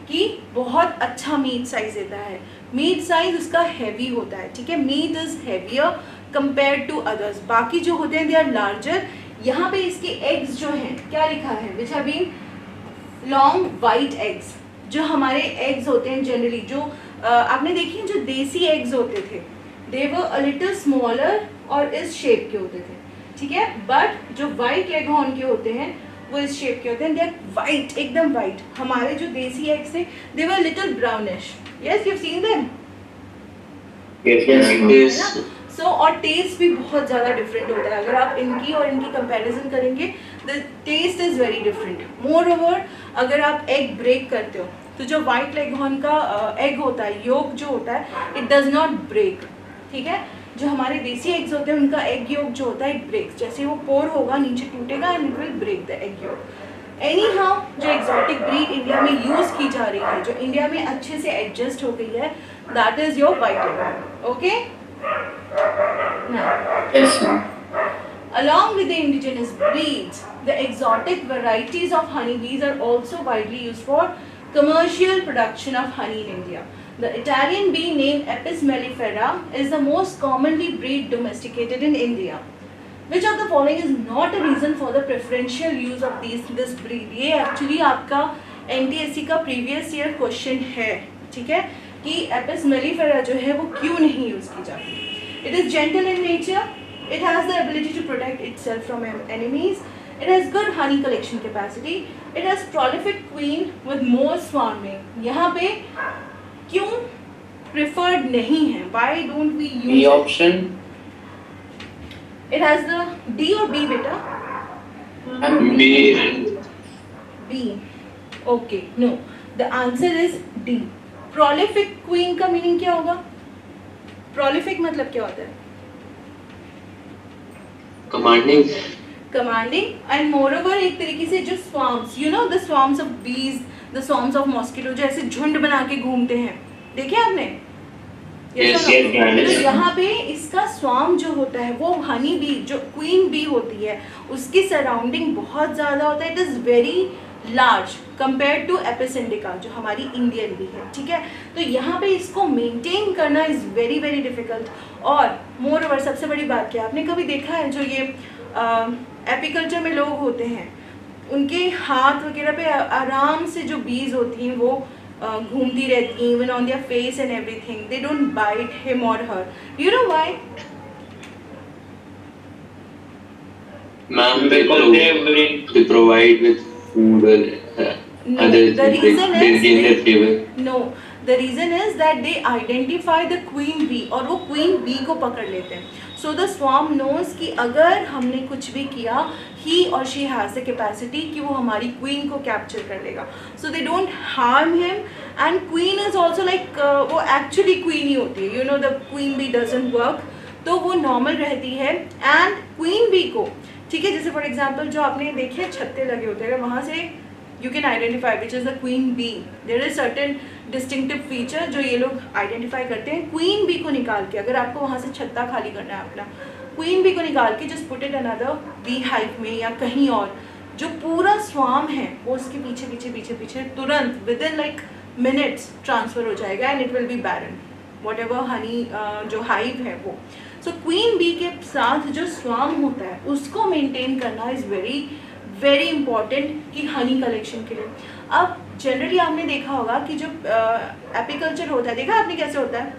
कि बहुत अच्छा मीट साइज देता है। मीट साइज उसका हैवी होता है। ठीक है, meat is heavier compare to others. बाकी जो होते हैं दे आर लार्जर। यहाँ पे इसके एग्स जो हैं क्या लिखा है, which have been long white eggs. जो हमारे एग्स होते हैं जनरली, जो आपने देखी जो देसी एग्स होते थे, they were a little smaller और इस शेप के होते थे। ठीक है, बट जो वाइट लेगहॉर्न के होते हैं वो इस शेप के होते हैं, दे आर वाइट, एकदम वाइट। हमारे जो देसी एग्स थे they were little brownish. Yes, you have seen them. Yes. So और टेस्ट भी बहुत ज़्यादा डिफरेंट होता है। अगर आप इनकी और इनकी कंपैरिजन करेंगे, the taste is very different. Moreover, अगर आप एग ब्रेक करते हो तो जो वाइट लेगहॉर्न का एग होता है, योग जो होता है, इट डज नॉट ब्रेक। ठीक है, जो हमारे देसी एग्स होते हैं उनका एग योग जो होता है इट ब्रेक्स। जैसे वो पोर होगा नीचे टूटेगा and it will break the egg yolk. Anyhow, जो एक्सोटिक ब्रीड इंडिया में यूज़ की जा रही है, जो इंडिया में अच्छे से एडजस्ट हो गई है, that is your white leghorn. Okay, Yes, ma'am. along with the indigenous breeds, the exotic varieties of honeybees are also widely used for commercial production of honey in India. The Italian bee named Apis mellifera is the most commonly breed domesticated in India. Which of the following is not a reason for the preferential use of this breed? ये actually आपका NTSC का previous year question है। ठीक है, कि Apis mellifera जो है वो क्यों नहीं यूज़ की जाती? It is gentle in nature. It has the ability to protect itself from enemies. It has good honey collection capacity. It has prolific queen with more swarming. यहाँ पे क्यों preferred नहीं है? Why don't we use B it? option. It has the D or B बेटा? B. B. Okay, no. The answer is D. Prolific queen का meaning क्या होगा? Prolific मतलब क्या होता है? Commanding and moreover एक तरीके से जो swarms, you know the swarms of bees, the swarms of mosquito जो ऐसे झुंड बना के घूमते हैं, देखे आपने? Yes, or no? yes, तो यहाँ पे इसका स्वाम जो होता है वो हनी बी जो क्वीन बी होती है उसकी सराउंडिंग बहुत ज़्यादा होता है. It is very large compare to Apis indica जो हमारी इंडियन बी है. ठीक है, तो यहाँ पे इसको मेंटेन करना इज़ वेरी वेरी डिफिकल्ट. और मोर ओवर सबसे बड़ी बात क्या, आपने कभी देखा है जो ये एपिकल्चर में लोग होते हैं उनके हाथ वगैरह पे आराम से जो बीज होती हैं वो घूमती रहती हैं, even on their face and everything. They don't bite him or her. You know why? Ma'am, Because they provide with food or No, other the things. reason They is gain their favor. No, the reason is that they identify the queen bee और वो queen bee को पकड़ लेते हैं. So the swarm knows कि अगर हमने कुछ भी किया he or she has the capacity कि वो हमारी queen को capture कर लेगा. So they don't harm him and queen is also like वो actually queen ही होती है. You know the queen bee doesn't work. तो वो normal रहती है and queen bee को ठीक है, जैसे फॉर एग्जाम्पल जो आपने देखे छत्ते लगे होते हैं वहाँ से you can identify which is the queen bee. There is certain distinctive feature जो ये लोग identify करते हैं. queen bee को निकाल के अगर आपको वहाँ से छत्ता खाली करना है अपना, queen bee को निकाल के just put it another bee hive में या कहीं और, जो पूरा swarm है वो उसके पीछे पीछे पीछे पीछे तुरंत within like minutes transfer हो जाएगा and it will be barren whatever honey जो hive है वो. So queen bee के साथ जो swarm होता है उसको maintain करना is very important कि हनी कलेक्शन के लिए. अब जनरली आपने देखा होगा कि जो एपिकल्चर होता है, देखा आपने कैसे होता है,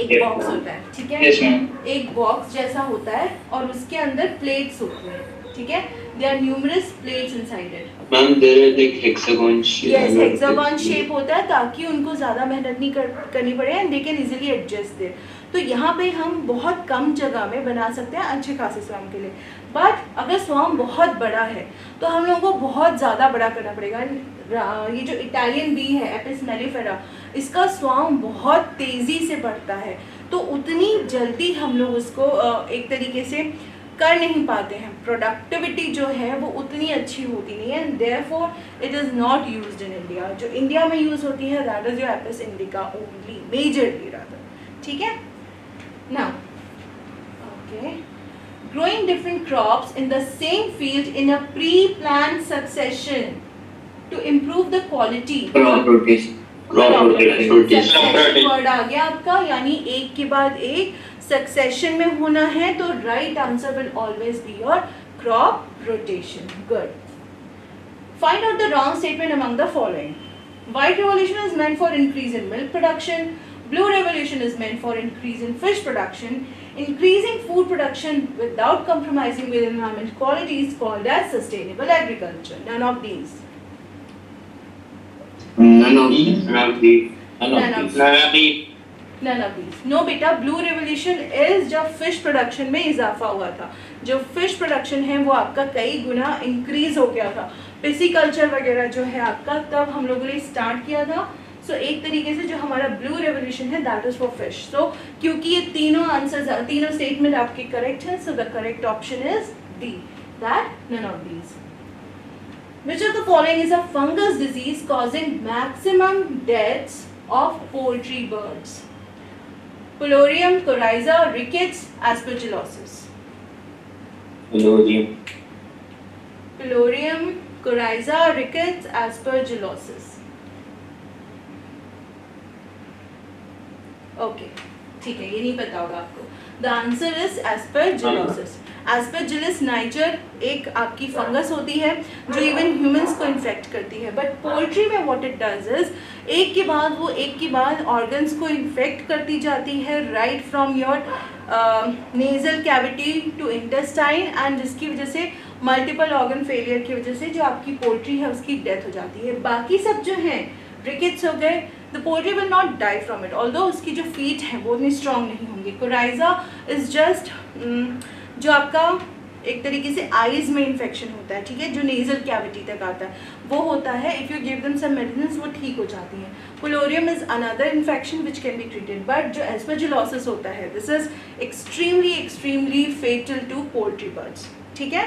एक बॉक्स होता है. ठीक है, Yes, ma'am. एक बॉक्स जैसा होता है और उसके अंदर प्लेट्स होती हैं. ठीक है, there are numerous plates inside it. Ma'am, there are like hexagon shape. Yes, hexagon shape होता है ताकि उनको ज़्यादा मेहनत नहीं करनी पड़े and they can easily adjust there. तो यहाँ पे हम बहुत कम जगह में बना सकते हैं अच्छे खासे स्वाम के लिए. बट अगर स्वाम बहुत बड़ा है तो हम लोगों को बहुत ज़्यादा बड़ा करना पड़ेगा. ये जो इटालियन बी है एपिस मेलिफेरा, इसका स्वाम बहुत तेज़ी से बढ़ता है तो उतनी जल्दी हम लोग उसको एक तरीके से कर नहीं पाते हैं. प्रोडक्टिविटी जो है वो उतनी अच्छी होती नहीं है and therefore it is not used in India. जो इंडिया में यूज़ होती है that is your Apis indica only, majorly rather. ठीक है, now okay, growing different crops in the same field in a pre-planned succession to improve the quality. Crop rotation. Crop rotation. Succession word आ गया आपका, यानी एक के बाद एक सक्सेशन में होना है तो right answer will always be your crop rotation. Good. Find out the wrong statement among the following. White revolution is meant for increase in milk production. Blue revolution is meant for increase in fish production. Increasing food production without compromising with environment quality is called as sustainable agriculture. None of these. None of these. None of these. None of None None of these. No बेटा, ब्लू रेवोल्यूशन इज जब फिश प्रोडक्शन में इजाफा हुआ था. जो फिश प्रोडक्शन है वो आपका कई गुना इंक्रीज हो गया था. पिसिकल्चर वगैरह जो है आपका तब हम लोगों ने स्टार्ट किया था. सो एक तरीके से जो हमारा ब्लू रेवोल्यूशन है that is for fish. So क्योंकि ये तीनों आंसर्स तीनों स्टेटमेंट आपके करेक्ट हैं, so the correct option is D, that none of these. Which of the following is a fungus disease causing maximum deaths of poultry birds? Pulorium, coryza, rickets, aspergillosis. Palladium. Pulorium, coryza, rickets, aspergillosis. Okay, ठीक है, ये नहीं पता होगा आपको. The answer is aspergillosis. Aspergillus niger एक आपकी फंगस होती है जो इवन ह्यूमंस को इन्फेक्ट करती है. बट पोल्ट्री में व्हाट इट डज इज एक के बाद ऑर्गन्स को इन्फेक्ट करती जाती है right from your nasal cavity to intestine, and जिसकी वजह से मल्टीपल ऑर्गन फेलियर की वजह से जो आपकी पोल्ट्री है उसकी डेथ हो जाती है। बाकी सब जो हैं रिकेट्स हो गए, the poultry will not die from it, although उसकी जो फीट है वो उतनी स्ट्रॉन्ग नहीं होंगी। कोराइजा इज़ जस्ट जो आपका एक तरीके से आईज में इन्फेक्शन होता है, ठीक है, जो नेजल कैविटी तक आता है वो होता है। If you give them some medicine वो ठीक हो जाती हैं। Colorium is another infection which can be treated, but जो एस्परजिलोसिस होता है this is extremely fatal to poultry birds, ठीक है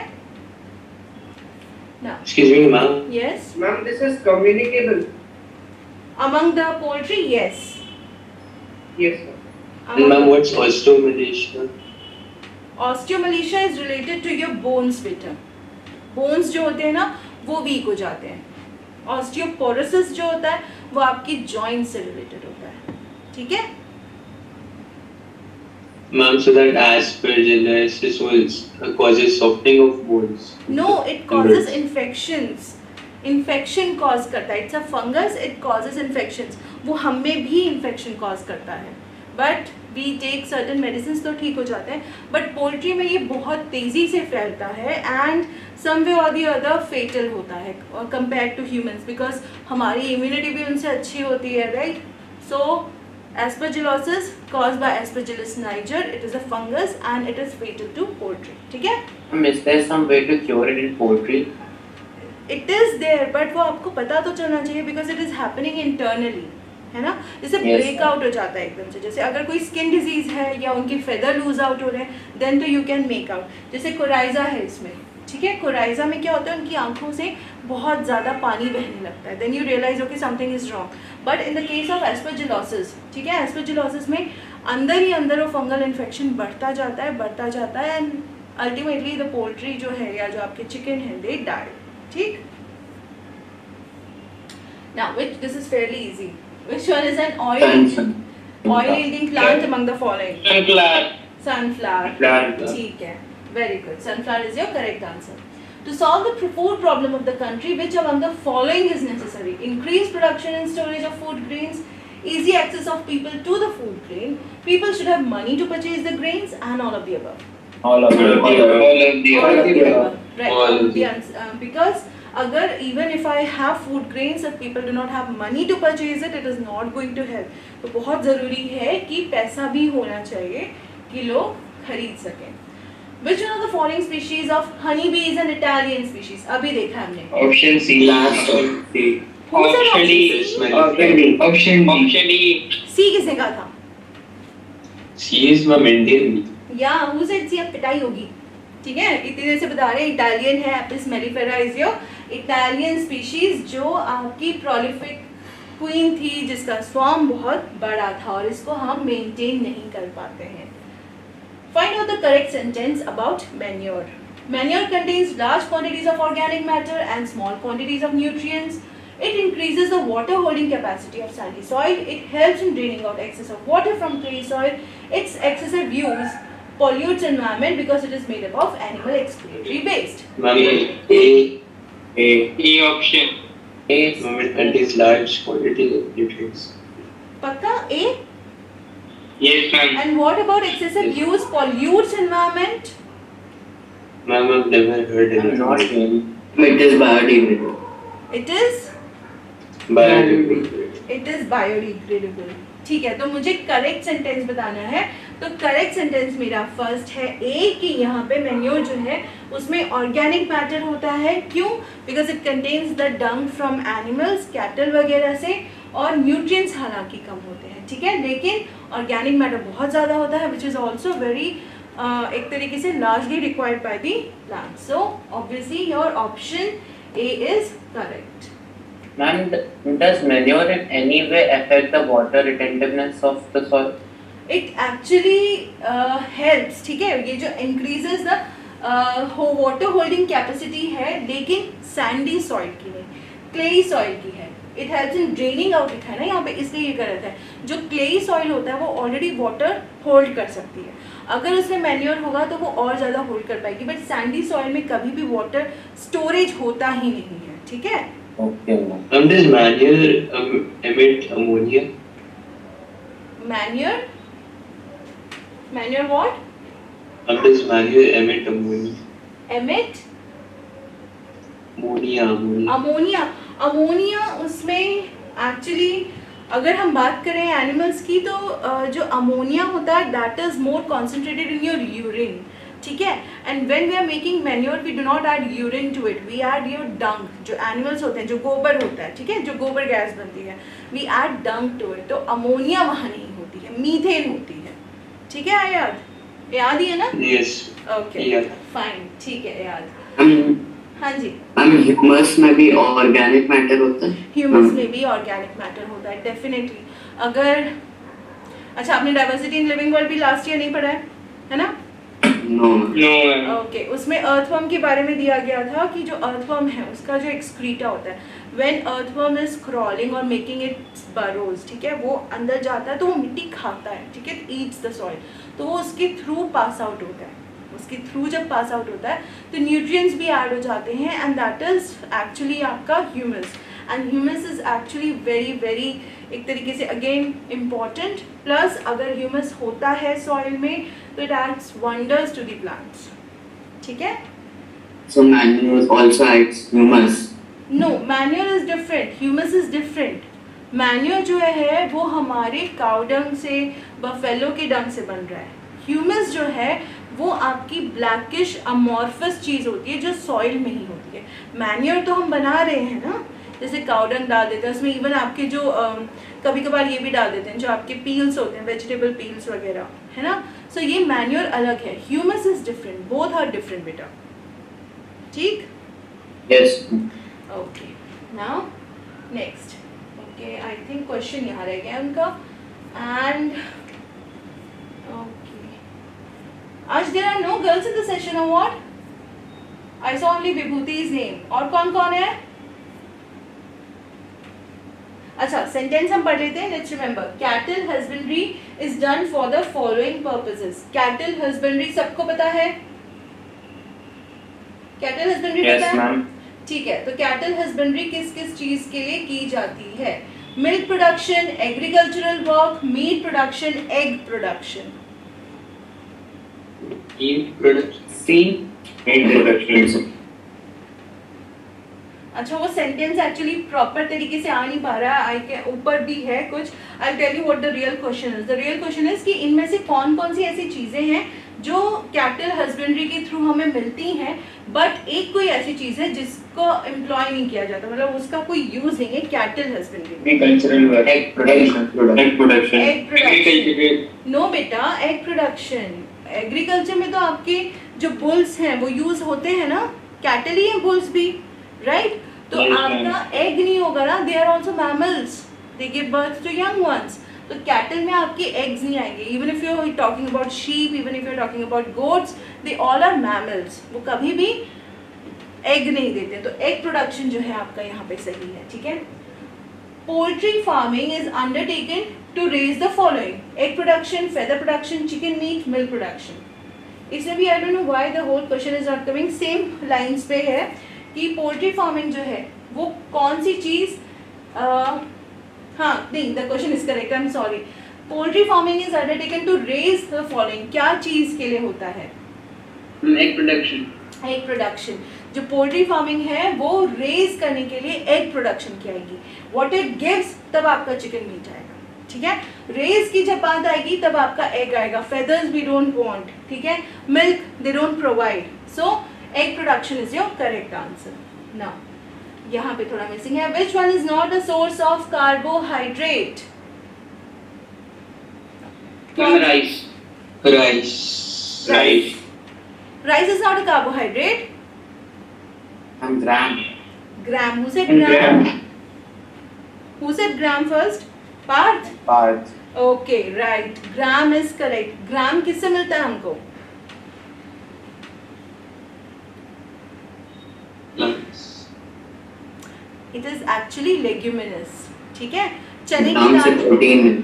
ना। Excuse me, ma'am. यस, Ma'am, this is communicable. among the poultry, yes. Yes, sir. And ma'am, what's osteomalacia? Osteomalacia is related to your bones बेटा। bones जो होते हैं ना वो वीक हो जाते हैं। osteoporosis जो होता है वो आपकी joint से related होता है, ठीक है। Ma'am, so that aspergillosis causes softening of bones. No, it causes infections. Infection cause करता है, it's a fungus, it causes infections. वो हमें भी infection cause करता है, but we take certain medicines तो ठीक हो जाते हैं, but पोल्ट्री में ये बहुत तेज़ी से फैलता है and some way or the other fatal होता है compared to humans, because हमारी immunity भी उनसे अच्छी होती है, right? So aspergillosis caused by Aspergillus niger, it is a fungus and it is fatal to poultry, ठीक है? Is there some way to cure it in poultry? It is there, but वो आपको पता तो चलना चाहिए because it is happening internally, है ना। जैसे Yes, ब्रेकआउट हो जाता है एकदम से, जैसे अगर कोई स्किन डिजीज है या उनकी फेदर लूज आउट हो रहे हैं देन तो यू कैन मेक आउट। जैसे कोराइजा है इसमें, ठीक है, कोराइजा में क्या होता है उनकी आंखों से बहुत ज़्यादा पानी बहने लगता है, then you realise okay something is wrong. But in the case of aspergillosis, ठीक है, एस्परजिलोसिस में अंदर ही अंदर वो फंगल इन्फेक्शन बढ़ता जाता है एंड अल्टीमेटली द पोल्ट्री जो है या जो आपके चिकन है दे डाई, ठीक। Now, this is fairly easy. Which one is an oil-yielding plant among the following? Sunflower. Sunflower. Plant. ठीक है, very good. Sunflower is your correct answer. To solve the food problem of the country, which among the following is necessary? Increased production and storage of food grains, easy access of people to the food grain, people should have money to purchase the grains, and all of the above. All of it. All of the All of the above. Right. All of The answer, because अगर even if I have food grains if people do not have money to purchase it, it is not going to help. तो बहुत ज़रूरी है कि पैसा भी होना चाहिए कि लोग खरीद सकें। Which one of the following species of honey bee is an Italian species? अभी देखा हमने। option C. Last one. See. Who said Option D. option C? Option D. Option D. C किसने कहा था? She is ma'am Indian. या who said C? अब पिटाई होगी, ठीक है। इतनी देर से बता रहे हैं इटालियन है, Apis mellifera is your Italian species जो आपकी प्रोलिफिक क्वीन थी जिसका स्वार्म बहुत बड़ा था और इसको हम मेंटेन नहीं कर पाते हैं। Find out the correct sentence about manure. Manure contains large quantities of organic matter and small quantities of nutrients. It increases the water holding capacity of sandy soil. It helps in draining out excess of water from clay soil. Its excessive use pollutes environment because it is made up of animal excretory waste. Ma'am, A option. ma'am, it contains large quantity of nutrients. Pakka A? Yes, ma'am. And what about excessive use pollutes environment? Ma'am, I've never heard I'm not anything. really. It is biodegradable. It is? Biodegradable. It is biodegradable. ठीक है, तो मुझे करेक्ट सेंटेंस बताना है। तो करेक्ट सेंटेंस मेरा फर्स्ट है ए कि यहाँ पे मैन्योर जो है उसमें ऑर्गेनिक मैटर होता है। क्यों? Because it contains the Dang from animals, cattle वगैरह से, और न्यूट्रिएंट्स हालांकि कम होते हैं, ठीक है, लेकिन ऑर्गेनिक मैटर बहुत ज़्यादा होता है विच इज़ ऑल्सो वेरी एक तरीके से largely required by the plant. So obviously your option A is correct. Ma'am, does manure in any way affect the water retentiveness of the soil? It actually helps, ठीक है, ये जो increases the water holding capacity है, लेकिन sandy soil की नहीं, clay soil की है। It helps in draining out लिखा है ना यहाँ पे, इसलिए ये गलत है। जो clay soil होता है वो already water hold कर सकती है, अगर उसमें manure होगा तो वो और ज़्यादा hold कर पाएगी, but sandy soil में कभी भी water storage होता ही नहीं है, ठीक है। Okay, ma'am. Does manure emit ammonia? Manure? Manure what? How does manure emit ammonia? Emit? Ammonia. Ammonia उसमें एक्चुअली अगर हम बात करें एनिमल्स की तो जो अमोनिया होता है that is more concentrated in your urine, ठीक है. And when we are making manure we do not add urine to it, we add your dung. जो एनिमल्स होते हैं, जो गोबर होता है, ठीक है, जो गोबर गैस बनती है, we add dung to it. तो अमोनिया वहाँ नहीं होती है, मीथेन होती है. ठीक है, याद ही है ना? Yes. ओके फाइन, ठीक है, याद. हाँ जी. ह्यूमस में भी ऑर्गेनिक मैटर होता है. ह्यूमस में भी ऑर्गेनिक मैटर होता है डेफिनेटली. अगर अच्छा, आपने डाइवर्सिटी इन लिविंग वर्ल्ड भी लास्ट ईयर नहीं पढ़ा है ना? नो. ओके, उसमें अर्थवर्म के बारे में दिया गया था कि जो अर्थवर्म है उसका जो एक्सक्रीटा होता है, व्हेन अर्थवर्म इज क्रॉलिंग और मेकिंग इट्स बरोज, ठीक है, वो अंदर जाता है तो वो मिट्टी खाता है, ठीक है, ईट्स द सॉइल. तो वो उसके थ्रू पास आउट होता है. उसके थ्रू जब पास आउट होता है तो न्यूट्रिएंट्स भी ऐड हो जाते हैं एंड दैट इज एक्चुअली आपका humus. And humus is actually very very एक तरीके से अगेन इम्पॉर्टेंट. प्लस अगर ह्यूमस होता है सॉइल में तो it adds wonders to the plants. ठीक है. So manure also adds humus. No, manure is different, humus is different. Manure जो है वो हमारे काउ डंग से, बफेलो के डंग से बन रहा है. ह्यूमस जो है वो आपकी ब्लैकिश अमॉर्फस चीज़ होती है जो सॉइल में ही होती है. मैन्योर तो हम बना रहे हैं ना, जैसे काउ डंग डाल देते हैं उसमें, इवन आपके जो कभी कभार ये भी डाल देते हैं जो आपके पील्स होते हैं, वेजिटेबल पील्स वगैरह, है ना. सो ये मैन्योर अलग है, humus is different, both are different बेटा. ठीक. Yes. Okay, now next. Okay, I think question यहाँ रह गया उनका. एंड ओके, आज there are no girls in the session or what? I saw only Vibhuti's name. और कौन कौन है? अच्छा, सेंटेंस हम पढ़ लेते हैं. Let's remember, cattle husbandry is done for the following purposes. Cattle husbandry सबको पता है? कैटल हस्बेंड्री पता है? ठीक है. तो कैटल हस्बेंड्री किस किस चीज के लिए की जाती है? Milk production, agricultural work, meat production, egg production. अच्छा, वो सेंटेंस एक्चुअली प्रॉपर तरीके से आ नहीं पा रहा है. आई के ऊपर भी है कुछ. I tell you what the real question is. The real question is कि इनमें से कौन कौन सी ऐसी चीजें हैं जो कैटल हस्बेंड्री के थ्रू हमें मिलती हैं, बट एक कोई ऐसी चीज है जिसको एम्प्लॉय नहीं किया जाता, मतलब उसका कोई यूज नहीं है कैटल हस्बेंड्री में. Agricultural work. Egg production. Egg production. Egg production. Agricultural. No बेटा, एग प्रोडक्शन. एग्रीकल्चर में तो आपके जो बुल्स हैं वो यूज होते हैं ना, कैटल ही है बुल्स भी, राइट. तो Yes, आपका एग नहीं होगा ना, they are also mammals, they give birth to young ones. तो कैटल में आपके एग्स नहीं आएंगे. Even if you are talking about sheep, even if you are talking about goats, they all are mammals. वो कभी भी एग नहीं देते. तो एग प्रोडक्शन जो है आपका यहाँ पे सही है. ठीक है. Poultry farming is undertaken to raise the following: egg production, feather production, chicken meat, milk production. इसमें भी I don't know why the whole question is not coming. Same lines पे है कि पोल्ट्री फार्मिंग जो है वो कौन सी चीज, हाँ नहीं, the question is correct, I am sorry. Poultry farming is undertaken to raise the following. क्या चीज के लिए होता है? Egg production. Egg production. जो पोल्ट्री फार्मिंग है वो रेज करने के लिए एग प्रोडक्शन की आएगी. व्हाट इट गिव्स, तब आपका चिकन मीट आएगा. ठीक है. रेज की जब बात आएगी तब आपका एग आएगा. Feathers we don't want. ठीक है. Milk they don't provide. So egg production is your correct answer. Now यहाँ पे थोड़ा मिसिंग है. Which one is not a source of carbohydrate? Rice. Rice. Rice is not a carbohydrate. And gram. Gram. Who said gram? Who said gram first? Parth? Parth. Okay, right. Gram is correct. Gram किससे मिलता है हमको? Plants. It is actually leguminous. ठीक है. चने की Gram से दाल protein.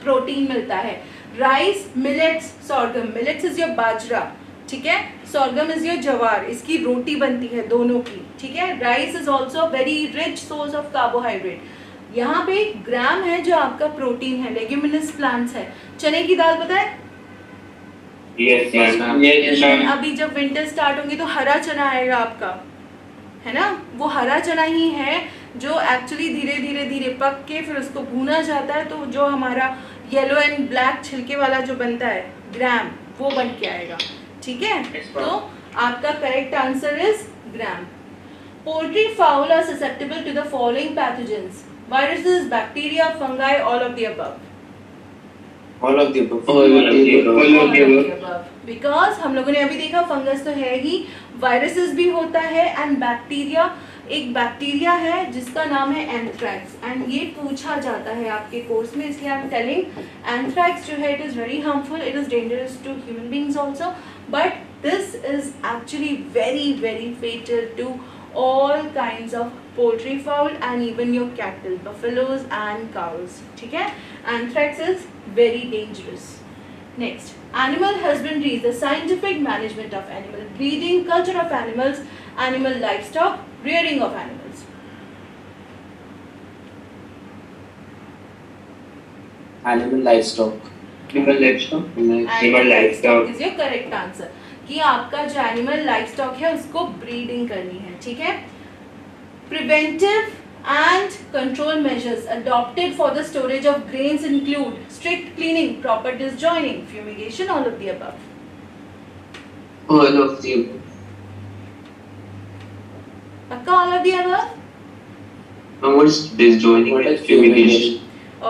प्रोटीन मिलता है. Rice, millets, sorghum. Millets is your bajra. ठीक है. सॉर्गम इज योर जवार. इसकी रोटी बनती है दोनों की. ठीक है. Rice is also very rich source of carbohydrate. यहाँ पे ग्राम है जो आपका प्रोटीन है. लेग्यूमिनस प्लांट्स है. चने की दाल पता है? Yes, ma'am. Yes, ma'am. अभी जब विंटर स्टार्ट होंगी तो हरा चना आएगा आपका, है ना? वो हरा चना ही है जो एक्चुअली धीरे धीरे धीरे पक के फिर उसको भूना जाता है, तो जो हमारा येलो एंड ब्लैक छिलके वाला जो बनता है ग्राम, वो बन के आएगा, ठीक है? तो आपका correct answer is gram. Poultry fowl are susceptible to the following pathogens: viruses, bacteria, fungi, all of the above. All of the above. All of the above. Because हम लोगों ने अभी देखा फंगस तो है ही, वायरसेस भी होता है एंड बैक्टीरिया. एक बैक्टीरिया है जिसका नाम है एंथ्रैक्स, एंड ये पूछा जाता है आपके कोर्स में, इसलिए आई एम टेलिंग. एंथ्रैक्स जो है it is very harmful, it is dangerous to human beings also, but this is actually very very fatal to all kinds of poultry fowl and even your cattle, buffaloes and cows, ठीक है? Anthrax is very dangerous. Next, animal husbandry is the scientific management of animal breeding, culture of animals, animal livestock, rearing of animals. Animal livestock. Animal livestock. Animal livestock is your correct answer. कि आपका जो एनिमल लाइवस्टॉक है उसको ब्रीडिंग करनी है, ठीक है? Preventive and control measures adopted for the storage of grains include strict cleaning, proper disjoining, fumigation, all of the above. All of the above. पक्का all of the above? Now what's disjoining What and is fumigation?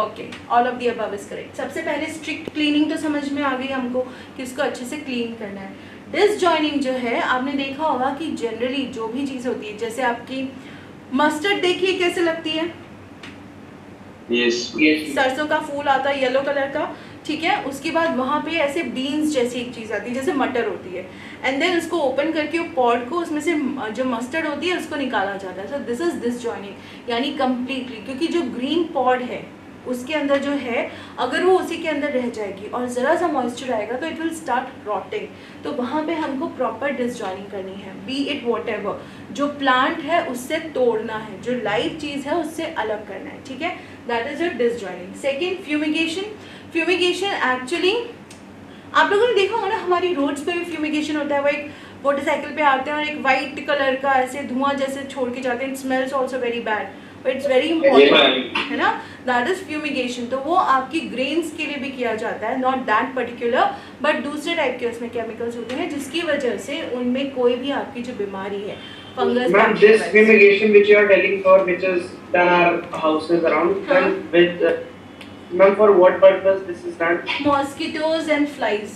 Okay, all of the above is correct. सबसे पहले स्ट्रिक्ट क्लीनिंग तो समझ में आ गई हमको कि इसको अच्छे से क्लीन करना है. डिसजॉइनिंग जो है, आपने देखा होगा कि जनरली जो भी चीज़ होती है, जैसे आपकी मस्टर्ड देखिए कैसे लगती है, Yes. Yes. सरसों का फूल आता है येलो कलर का, ठीक है? उसके बाद वहाँ पे ऐसे बीन्स जैसी एक चीज़ आती है जैसे मटर होती है, एंड देन उसको ओपन करके वो पॉड को उसमें से जो मस्टर्ड होती है उसको निकाला जाता है. सो दिस इज डिसजॉइनिंग, यानी कम्प्लीटली, क्योंकि जो ग्रीन पॉड है उसके अंदर जो है अगर वो उसी के अंदर रह जाएगी और ज़रा सा मॉइस्चर आएगा तो इट विल स्टार्ट रॉटिंग. तो वहाँ पे हमको प्रॉपर डिसजॉइनिंग करनी है. बी इट व्हाटएवर, जो प्लांट है उससे तोड़ना है, जो लाइव चीज़ है उससे अलग करना है, ठीक है? That is your disjoining. Second, fumigation. Fumigation actually आप लोगों ने देखा होगा ना, हमारी रोड्स पे भी फ्यूमिगेशन होता है. वो एक मोटरसाइकिल पे आते हैं और एक वाइट कलर का ऐसे धुआं जैसे छोड़ के जाते हैं. It smells also very bad, but it's very important, है ना? That is fumigation. तो वो आपकी ग्रेन्स के लिए भी किया जाता है, नॉट दैट पर्टिकुलर, बट दूसरे टाइप के उसमें केमिकल्स होते हैं जिसकी वजह से उनमें कोई भी आपकी जो बीमारी है, fungus, Ma'am, this fumigation which you are telling for, which is done our houses around, then with ma'am, for what purpose this is done? Mosquitoes and flies,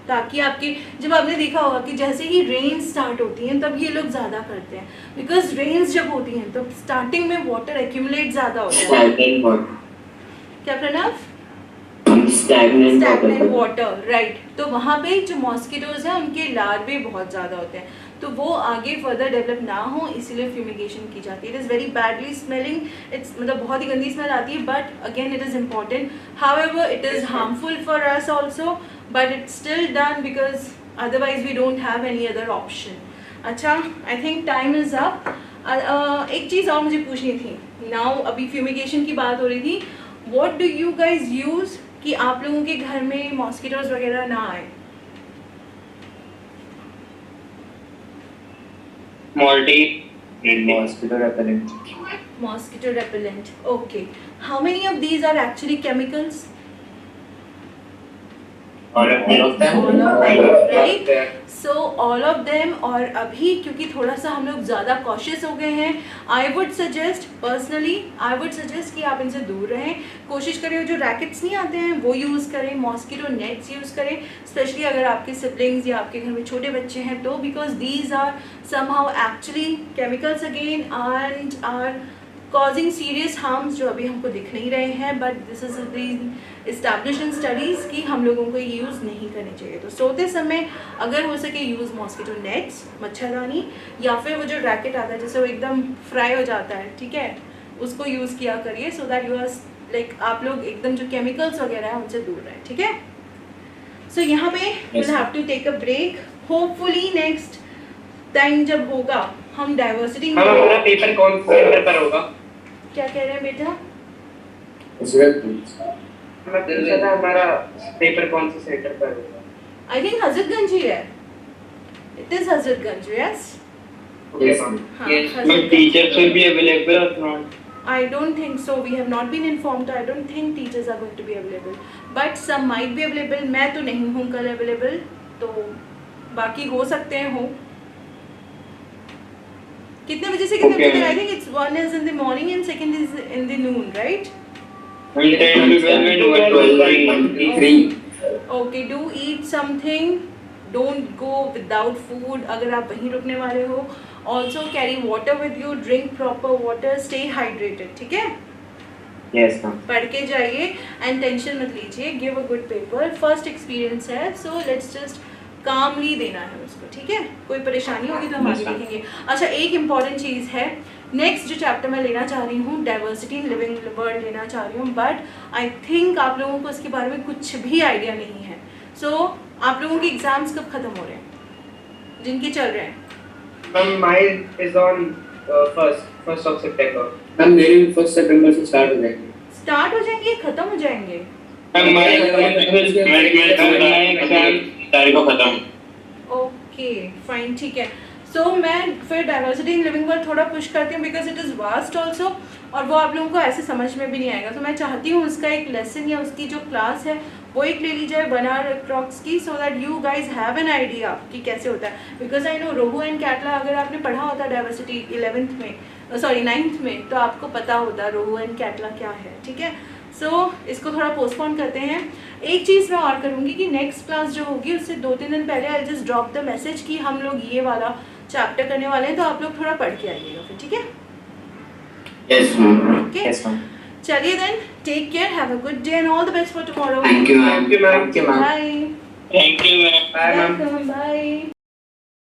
ताकि आपकी, जब आपने देखा होगा कि जैसे ही रेन स्टार्ट होती हैं तब ये लोग ज़्यादा करते हैं, बिकॉज रेन्स जब होती हैं तो स्टार्टिंग में वाटर एक्यूमुलेट ज़्यादा होता है. Stagnant water. क्या Pranav? Stagnant stagnant water. Water, right. तो वहाँ पे जो मॉस्किटोज हैं उनके लार्वे बहुत ज़्यादा होते हैं, तो वो आगे फर्दर डेवलप ना हो इसीलिए फ्यूमिगेशन की जाती है. It is very badly smelling, it's मतलब बहुत ही गंदी स्मेल आती है, but again it is important. However it is harmful for us also, but it's still done because otherwise we don't have any other option. अच्छा, I think time is up. एक चीज़ और मुझे पूछनी थी. नाउ अभी फ्यूमिगेशन की बात हो रही थी, what do you guys use कि आप लोगों के घर में मॉस्किटोज वगैरह ना आए? Moldy. Mosquito repellent. Mosquito repellent. Okay. How many of these are actually chemicals? All of them. All of them, right? So all of them. और अभी क्योंकि थोड़ा सा हम लोग ज़्यादा cautious हो गए हैं, I would suggest personally, I would suggest कि आप इनसे दूर रहें. कोशिश करें जो रैकेट्स नहीं आते हैं वो यूज़ करें, मॉस्किटो नेट्स यूज़ करें, स्पेशली अगर आपके सिबलिंग्स या आपके घर में छोटे बच्चे हैं तो, because these are somehow actually chemicals again and are causing serious harms जो अभी हमको दिख नहीं रहे हैं, but this is been established in studies कि हम लोगों को ये यूज़ नहीं करनी चाहिए. तो सोते समय अगर हो सके यूज़ मॉस्किटो नेट्स, मच्छरदानी, या फिर वो जो रैकेट आता है जैसे वो एकदम फ्राई हो जाता है, ठीक है, उसको यूज़ किया करिए, so that you are like आप लोग एकदम जो केमिकल्स वगैरह हैं उनसे दूर रहें, ठीक है? सो यहाँ पे will have to take a break. Hopefully next time जब होगा हम डाइवर्सिटी. हाँ, हमारा पेपर कौन से सेंटर पर होगा? क्या कह रहे हैं बेटा? मैं पूछा था हमारा पेपर कौन से सेंटर पर होगा? आई थिंक हजरतगंज ही है. It is Hazratganj. Yes. Yes. Yes, but teachers will be available or not? I don't think so. We have not been informed. I don't think teachers are going to be available. But some might be available. मैं तो नहीं हूँ कल available. तो बाकी हो सकते हैं हो. कितने बजे से कितने बजे तक? I think it's one is in the morning and second is in the noon, right? From 10 to 12 and 1 to 3. Okay. Do eat something. Don't go without food. अगर आप वहीं रुकने वाले हो. Also carry water with you. Drink proper water. Stay hydrated. ठीक है? Yes, ma'am. पढ़ के जाइए एंड टेंशन मत लीजिए. Give a good paper. First experience है, सो लेट्स जस्ट कामली देना है उसको. ठीक है? कोई परेशानी होगी तो हम आगे देखेंगे. अच्छा, एक इम्पॉर्टेंट चीज़ है. नेक्स्ट जो चैप्टर मैं लेना चाह रही हूँ, डाइवर्सिटी इन लिविंग वर्ल्ड लेना चाह रही हूँ, बट आई थिंक आप लोगों को इसके बारे में कुछ भी आइडिया नहीं है. सो आप लोगों के एग्जाम्स कब खत्म हो रहे हैं, जिनके चल रहे हैं? Mine is on first of September. Ma'am मेरे 1 सितंबर से स्टार्ट हो जाएंगे. स्टार्ट हो जाएंगे, खत्म हो जाएंगे? हमारे एग्जाम तारीख को खत्म. ओके फाइन, ठीक है. सो मैं फिर डाइवर्सिटी इन लिविंग वर्ल्ड थोड़ा पुश करती हूँ because it is vast also, और वो आप लोगों को ऐसे समझ में भी नहीं आएगा. तो मैं चाहती हूँ उसका एक लेसन या उसकी जो क्लास है वो एक ले ली जाए 1 hour अप्रॉक्स की, so that you guys have an idea कि कैसे होता है. Because I know rohu and catla अगर आपने पढ़ा होता डाइवर्सिटी 11th में, सॉरी 9th में, तो आपको पता होता रोहू एंड कैटला क्या है. ठीक है? सो इसको थोड़ा पोस्टपोन करते हैं. एक चीज़ मैं और करूँगी कि नेक्स्ट क्लास जो होगी उससे 2-3 दिन पहले I just drop the message कि हम लोग ये वाला चैप्टर करने वाले हैं, तो आप लोग थोड़ा पढ़ के आइएगा फिर. ठीक है? Yes ma'am. Okay. Yes, ma'am. चलिए then, take care, have a good day and all the best for tomorrow. Thank you ma'am. Thank you, ma'am. Thank you, ma'am. Bye. Thank you, ma'am. Bye, ma'am. Bye.